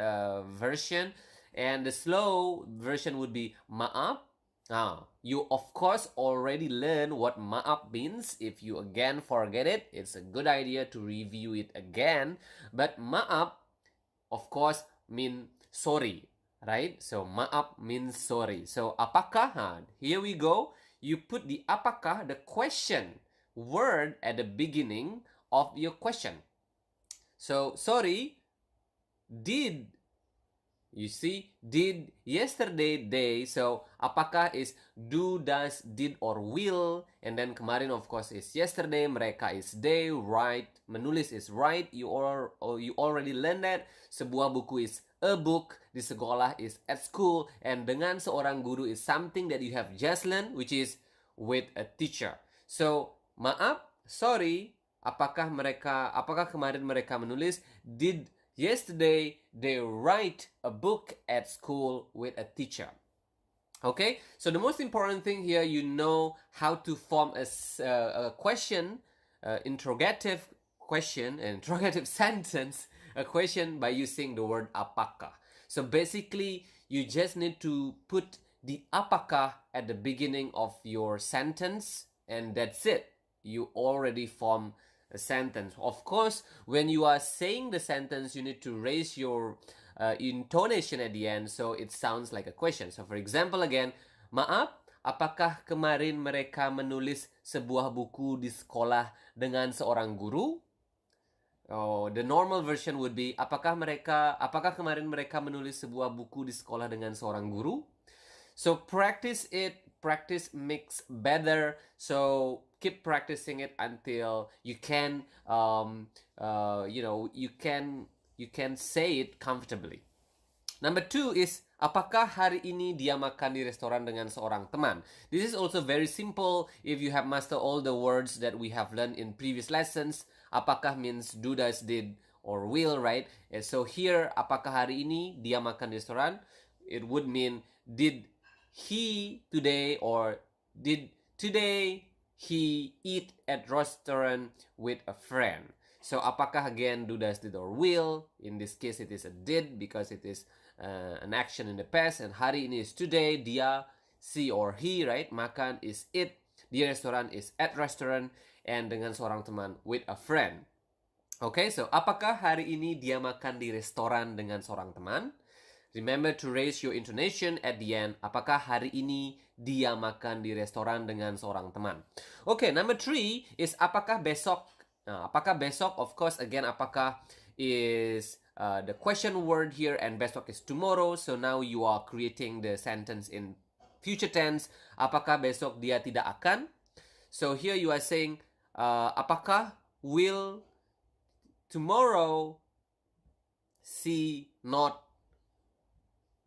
version. And the slow version would be maaf. You of course already learned what maaf means. If you again forget it, it's a good idea to review it again. But maaf, of course, mean sorry, right? So maaf means sorry. So apakah? Here we go. You put the apakah, the question word, at the beginning of your question. So sorry, did. You see, did, yesterday, day. So apakah is do, does, did, or will. And then kemarin of course is yesterday, mereka is they, write, menulis is write. You already learned that. Sebuah buku is a book, di sekolah is at school, and dengan seorang guru is something that you have just learned, which is with a teacher. So maaf, sorry, apakah kemarin mereka menulis? Did yesterday they write a book at school with a teacher? Okay, so the most important thing here, you know how to form a question, interrogative question, an interrogative sentence, a question by using the word apakah. So basically, you just need to put the apakah at the beginning of your sentence, and that's it. You already form a sentence. Of course, when you are saying the sentence, you need to raise your intonation at the end so it sounds like a question. So for example again, maaf, apakah kemarin mereka menulis sebuah buku di sekolah dengan seorang guru? Oh, the normal version would be, apakah kemarin mereka menulis sebuah buku di sekolah dengan seorang guru? So practice it, practice makes better. So keep practicing it until you can, you can say it comfortably. Number 2 is, apakah hari ini dia makan di restoran dengan seorang teman? This is also very simple if you have mastered all the words that we have learned in previous lessons. Apakah means do, does, did, or will, right? And so here, apakah hari ini dia makan di restoran? It would mean, did he today, or did today he eat at restaurant with a friend? So apakah again do, does, did, or will? In this case it is a did because it is an action in the past, and hari ini is today, dia, she or he, right? Makan is eat, di restoran is at restaurant, and dengan seorang teman with a friend. Okay, so apakah hari ini dia makan di restoran dengan seorang teman? Remember to raise your intonation at the end. Apakah hari ini dia makan di restoran dengan seorang teman? Okay, number 3 is apakah besok? Apakah besok? Of course, again, apakah is the question word here, and besok is tomorrow. So now you are creating the sentence in future tense. Apakah besok dia tidak akan? So here you are saying, apakah will tomorrow she not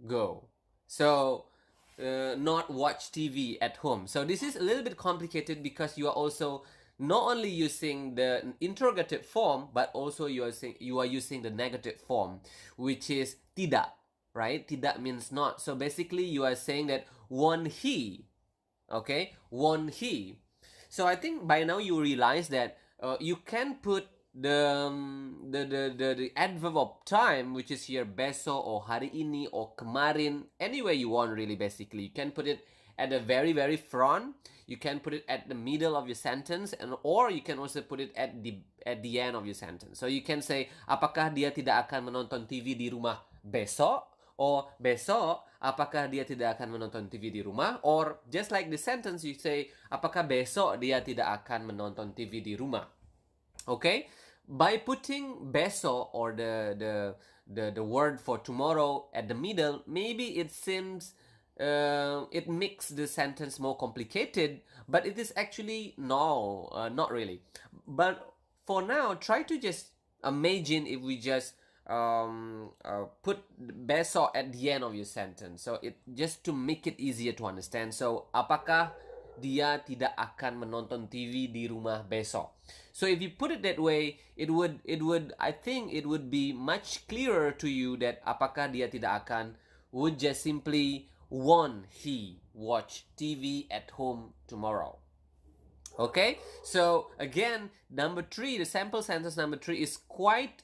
go? So not watch TV at home. So this is a little bit complicated because you are also not only using the interrogative form, but also you are using the negative form, which is tidak, right? Tidak means not. So basically you are saying that won't he, okay? Won't he. So I think by now you realize that you can put the adverb of time, which is here besok or hari ini or kemarin, anywhere you want really. Basically you can put it at the very front, you can put it at the middle of your sentence, and or you can also put it at the end of your sentence. So you can say, apakah dia tidak akan menonton TV di rumah besok? Or besok, apakah dia tidak akan menonton TV di rumah? Or just like the sentence, you say, apakah besok dia tidak akan menonton TV di rumah? Okay, by putting besok or the word for tomorrow at the middle, maybe it seems it makes the sentence more complicated, but it is actually not really. But for now, try to just imagine if we just put besok at the end of your sentence, so it just to make it easier to understand. So apakah dia tidak akan menonton TV di rumah besok? So if you put it that way, it would I think it would be much clearer to you that apakah dia tidak akan would just simply won't he watch TV at home tomorrow? Okay, so again, number 3, the sample sentence number 3 is quite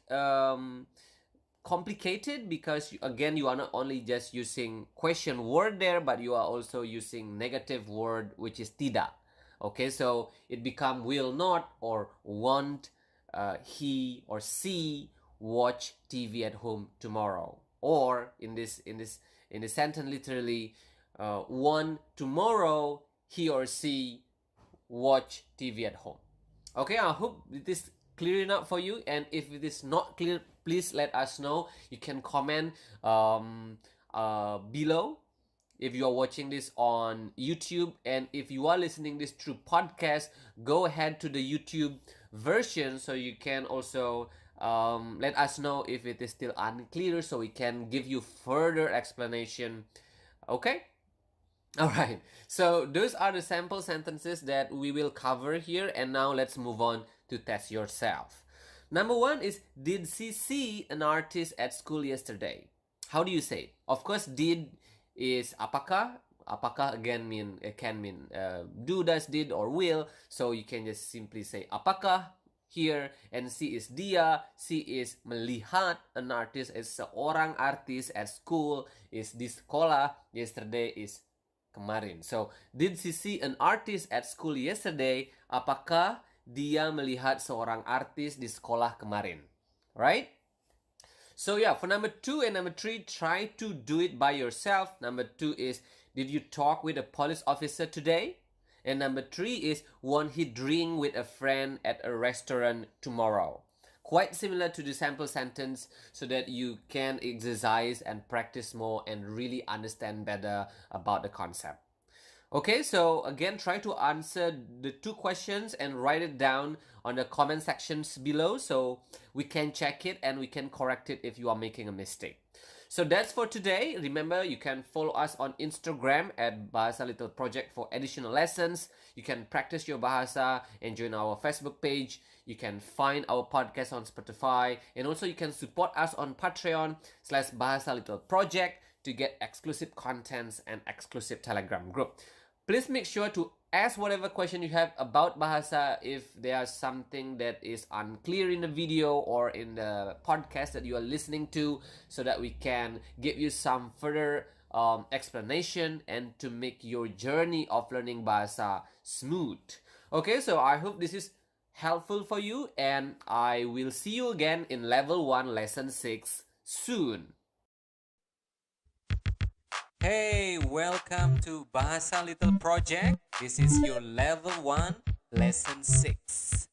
complicated because again you are not only just using question word there, but you are also using negative word, which is tidak. Okay, so it become will not or won't he or she watch TV at home tomorrow, or in the sentence literally, won't tomorrow he or she watch TV at home. Okay, I hope it is clear enough for you, and if it is not clear, please let us know. You can comment below if you are watching this on YouTube, and if you are listening this through podcast, go ahead to the YouTube version so you can also let us know if it is still unclear, so we can give you further explanation. Okay, all right, so those are the sample sentences that we will cover here, and now let's move on to test yourself. Number one is, did she see an artist at school yesterday? How do you say it? Of course, did is apakah. Apakah again can mean do, does, did, or will. So you can just simply say apakah here, and si is dia, si is melihat an artist, is seorang artis at school, is di sekolah, yesterday is kemarin. So, did she see an artist at school yesterday? Apakah dia melihat seorang artis di sekolah kemarin? Right? So yeah, for number 2 and number 3, try to do it by yourself. Number 2 is, did you talk with a police officer today? And number 3 is, won't he drink with a friend at a restaurant tomorrow? Quite similar to the sample sentence, so that you can exercise and practice more and really understand better about the concept. Okay, so again, try to answer the 2 questions and write it down on the comment sections below, so we can check it and we can correct it if you are making a mistake. So that's for today. Remember, you can follow us on Instagram at Bahasa Little Project for additional lessons. You can practice your Bahasa and join our Facebook page. You can find our podcast on Spotify, and also you can support us on Patreon/Bahasa Little Project to get exclusive contents and exclusive Telegram group. Please make sure to ask whatever question you have about Bahasa. If there's something that is unclear in the video or in the podcast that you are listening to, so that we can give you some further explanation and to make your journey of learning Bahasa smooth. Okay, so I hope this is helpful for you, and I will see you again in level 1 lesson 6 soon. Hey, welcome to Bahasa Little Project. This is your level 1 lesson 6.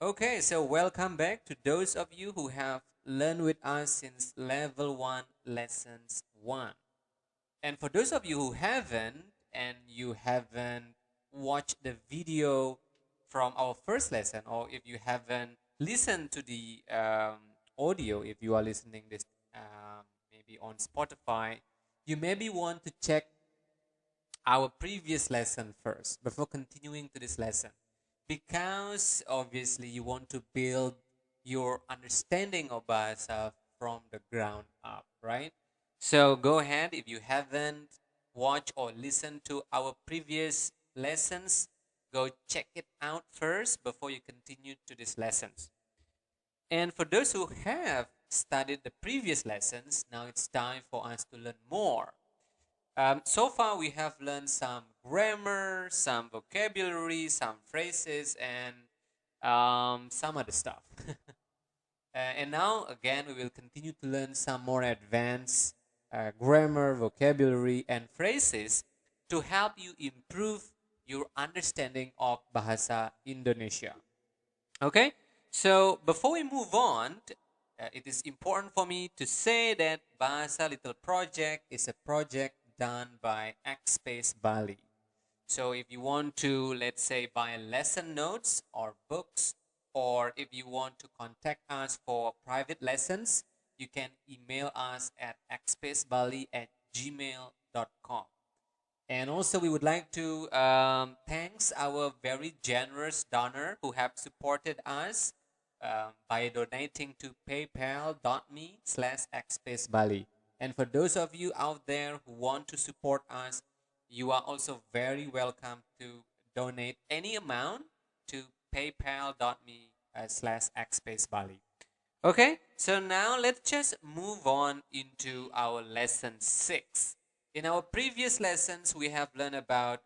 Okay, so welcome back to those of you who have learned with us since level 1 lessons 1. And for those of you who haven't, and you haven't watched the video from our first lesson, or if you haven't listened to the audio, if you are listening this maybe on Spotify, you maybe want to check our previous lesson first before continuing to this lesson, because obviously you want to build your understanding of Bahasa from the ground up, right? So go ahead, if you haven't watched or listened to our previous lessons, go check it out first before you continue to these lessons. And for those who have studied the previous lessons, now it's time for us to learn more. So far, we have learned some grammar, some vocabulary, some phrases, and some other stuff. And now, again, we will continue to learn some more advanced grammar, vocabulary, and phrases to help you improve your understanding of Bahasa Indonesia. Okay? So, before we move on, it is important for me to say that Bahasa Little Project is a project done by X-Space Bali. So if you want to, let's say, buy lesson notes or books, or if you want to contact us for private lessons, you can email us at xspacebali@gmail.com. And also, we would like to thanks our very generous donor who have supported us by donating to paypal.me/xspacebali. And for those of you out there who want to support us, you are also very welcome to donate any amount to paypal.me/xspacebali. Okay, so now let's just move on into our lesson 6. In our previous lessons, we have learned about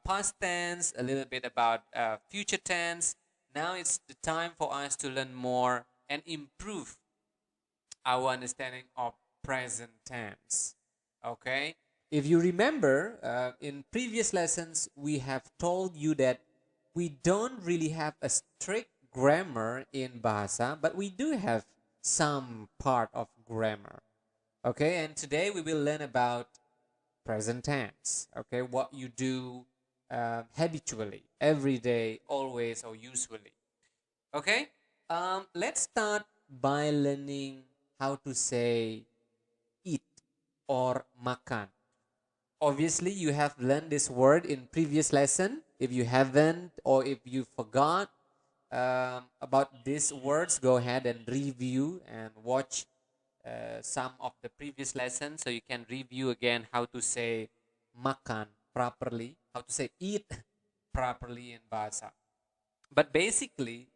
past tense, a little bit about future tense. Now it's the time for us to learn more and improve our understanding of present tense. Okay? If you remember, in previous lessons, we have told you that we don't really have a strict grammar in Bahasa, but we do have some part of grammar. Okay? And today we will learn about present tense. Okay? What you do habitually, every day, always, or usually. Okay? Let's start by learning how to say eat or makan. Obviously, you have learned this word in previous lesson. If you haven't, or if you forgot about these words, go ahead and review and watch some of the previous lessons, so you can review again how to say makan properly, how to say eat properly in Bahasa. But basically,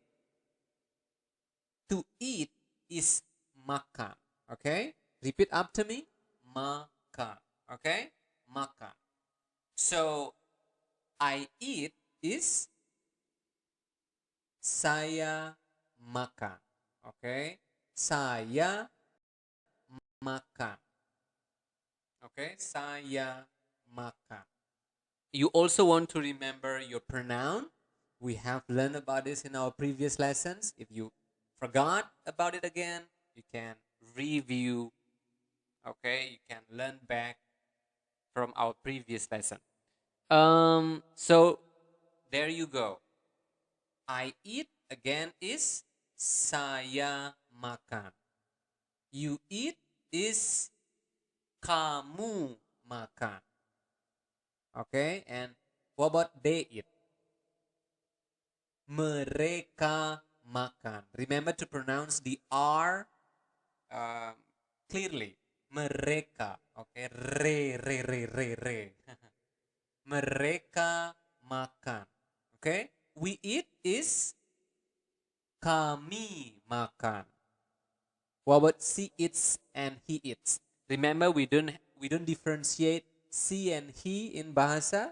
to eat is makan. Okay? Repeat after me. Makan. Okay? Makan. So, I eat is saya makan. Okay? Saya makan. Okay? Saya makan. You also want to remember your pronoun. We have learned about this in our previous lessons. If you forgot about it again, you can review. Okay? You can learn back from our previous lesson. So there you go. I eat again is saya makan. You eat is kamu makan. Okay, and what about they eat? Mereka makan. Remember to pronounce the R clearly. Mereka. Okay, re. Mereka makan. Okay, we eat is kami makan. What about she eats and he eats? Remember, we don't differentiate she and he in Bahasa.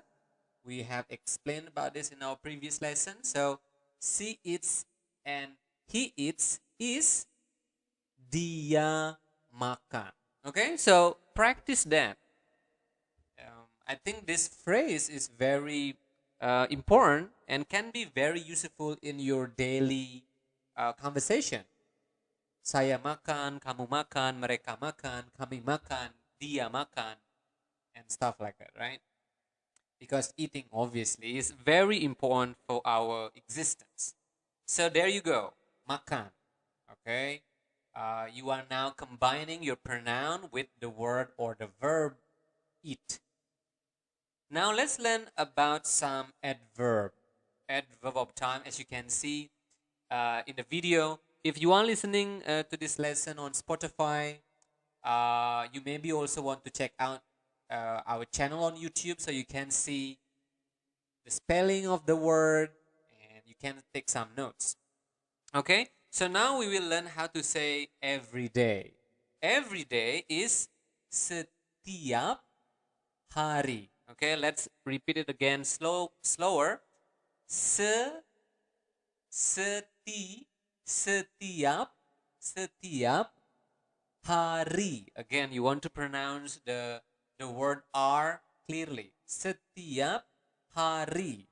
We have explained about this in our previous lesson. So she eats and he eats is dia makan. Okay, so practice that. I think this phrase is very important and can be very useful in your daily conversation. Saya makan, kamu makan, mereka makan, kami makan, dia makan, and stuff like that, right? Because eating obviously is very important for our existence. So there you go, makan. Okay, you are now combining your pronoun with the word or the verb eat. Now let's learn about some adverb of time. As you can see in the video, if you are listening to this lesson on Spotify, you maybe also want to check out our channel on YouTube, so you can see the spelling of the word and you can take some notes. Okay, so now we will learn how to say every day. Every day is setiap hari. Okay, let's repeat it again slower. Setiap hari. Again, you want to pronounce the word R clearly. Setiap hari.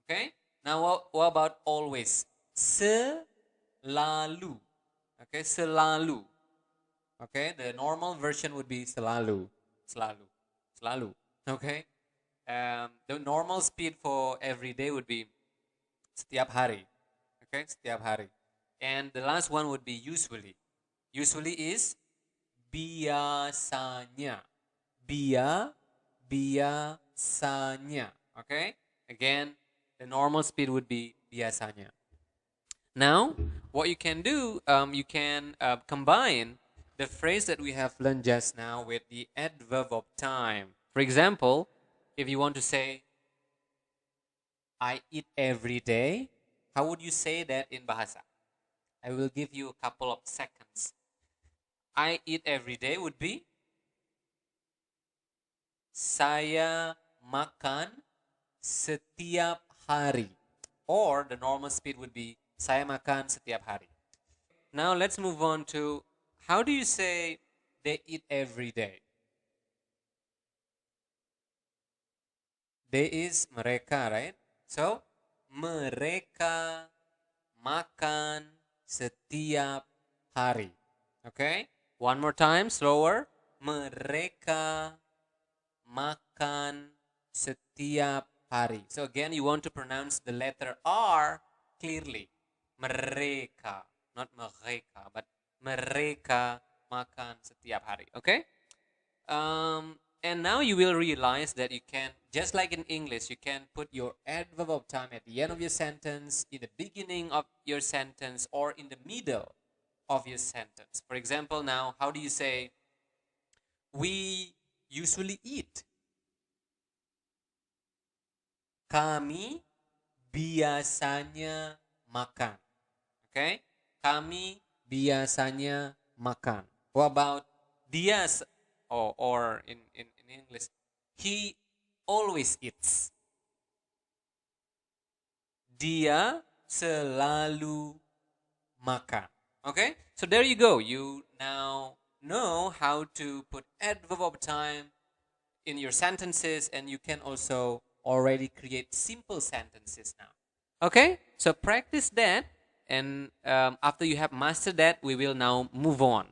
Okay? Now what about always? Selalu. Okay, selalu. Okay, the normal version would be selalu. Selalu. Okay? The normal speed for every day would be setiap hari. Okay, setiap hari. And the last one would be usually. Usually is biasanya. Biasanya. Okay? Again, the normal speed would be biasanya. Now, what you can do, you can combine the phrase that we have learned just now with the adverb of time. For example, if you want to say, I eat every day, how would you say that in Bahasa? I will give you a couple of seconds. I eat every day would be saya makan setiap hari. Or the normal speed would be saya makan setiap hari. Now let's move on to how do you say they eat every day? They is mereka, right? So, mereka makan setiap hari. Okay? One more time, slower. Mereka makan setiap hari. So again, you want to pronounce the letter R clearly. Mereka, not mereka, but mereka makan setiap hari. Okay? And now you will realize that you can, just like in English, you can put your adverb of time at the end of your sentence, in the beginning of your sentence, or in the middle of your sentence. For example, now, how do you say, we usually eat? Kami biasanya makan. Okay? Kami biasanya makan. What about dia, or in English, he always eats. Dia selalu makan. Okay? So there you go. You now know how to put adverb of time in your sentences, and you can also already create simple sentences now. Okay? So practice that, and after you have mastered that, we will now move on.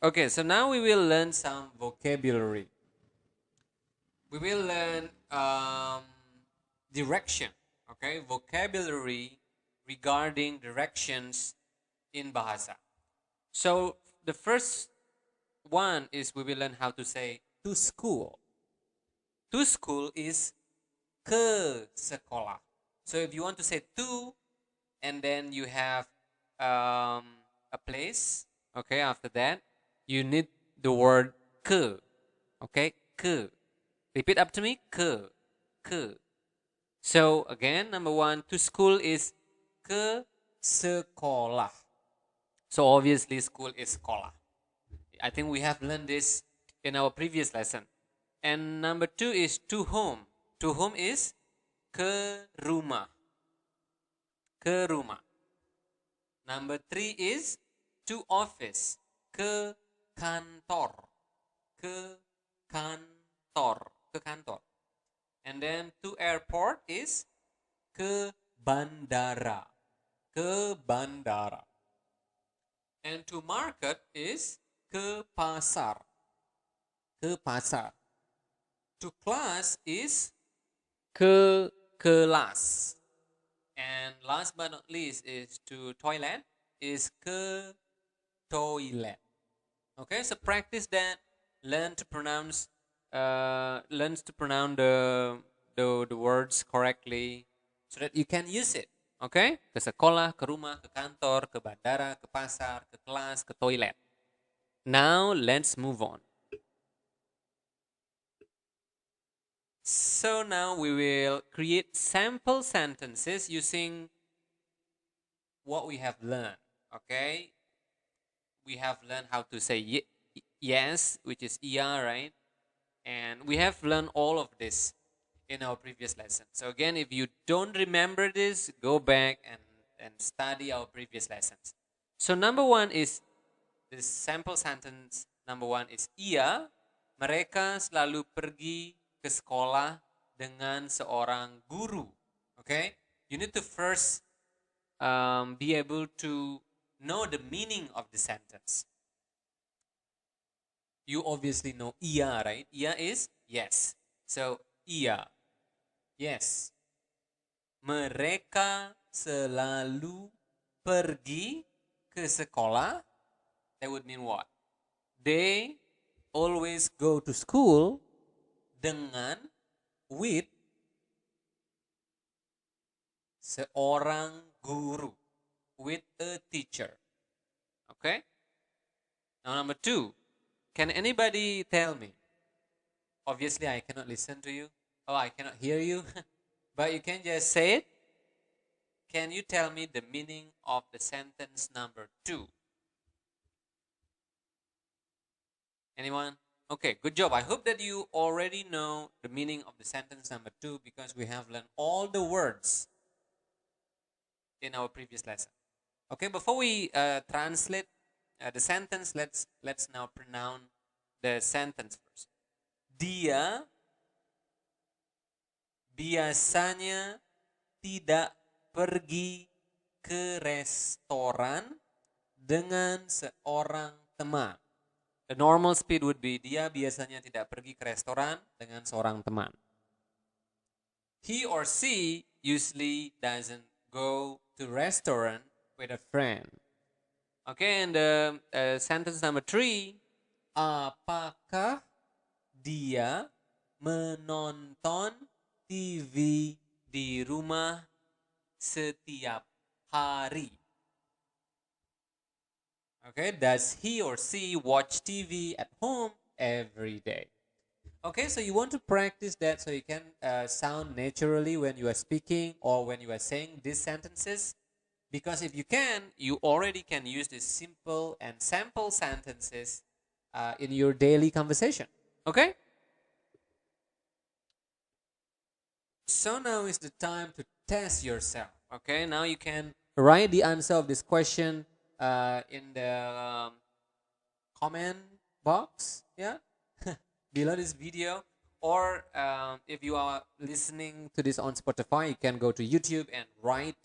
Okay, so now we will learn some vocabulary. We will learn direction. Okay, vocabulary regarding directions in Bahasa. So the first one is we will learn how to say to school. To school is ke sekolah. So if you want to say to, and then you have a place, okay, after that, you need the word ke. Okay, ke. Repeat up to me, ke. Ke. So again, number one, to school is ke sekolah. So obviously school is sekolah. I think we have learned this in our previous lesson. And number two is to home. To home is ke rumah. Ke rumah. Number three is to office. Ke kantor. Ke kantor. Ke kantor. And then to airport is ke bandara. Ke bandara. And to market is ke pasar. Ke pasar. To class is ke kelas. And last but not least is to toilet is ke toilet. Okay, so practice that. Learn to pronounce the words correctly so that you can use it. Okay? Ke sekolah, ke rumah, ke kantor, ke bandara, ke pasar, ke kelas, ke toilet. Now let's move on. So now we will create sample sentences using what we have learned. Okay? We have learned how to say yes, which is iya, right? And we have learned all of this in our previous lesson. So again, if you don't remember this, go back and study our previous lessons. So number one is this sample sentence. Number one is iya, mereka selalu pergi ke sekolah dengan seorang guru. Okay? You need to first be able to know the meaning of the sentence. You obviously know iya, right? Iya is yes. So iya, yes. Mereka selalu pergi ke sekolah. That would mean what? They always go to school with seorang guru, with a teacher. Okay? Now number two, can anybody tell me? Obviously, I cannot listen to you. Oh, I cannot hear you. But you can just say it. Can you tell me the meaning of the sentence number two? Anyone? Okay, good job. I hope that you already know the meaning of the sentence number two because we have learned all the words in our previous lesson. Okay, before we translate the sentence, let's now pronounce the sentence first. Dia biasanya tidak pergi ke restoran dengan seorang teman. The normal speed would be dia biasanya tidak pergi ke restoran dengan seorang teman. He or she usually doesn't go to restaurant with a friend. Okay, and the sentence number three, apakah dia menonton TV di rumah setiap hari. Okay, does he or she watch TV at home every day? Okay, so you want to practice that so you can sound naturally when you are speaking or when you are saying these sentences. Because if you can, you already can use these simple and sample sentences in your daily conversation. Okay? So now is the time to test yourself. Okay, now you can write the answer of this question in the comment box, yeah, below this video. Or if you are listening to this on Spotify, you can go to YouTube and write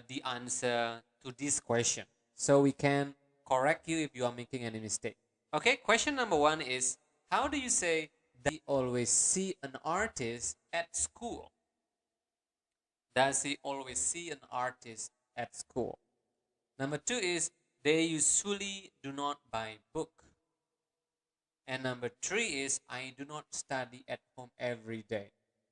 the answer to this question so we can correct you if you are making any mistake. Okay, question number 1 is, how do you say does he always see an artist at school? Does he always see an artist at school? Number 2 is, they usually do not buy book. And number 3 is, I do not study at home every day.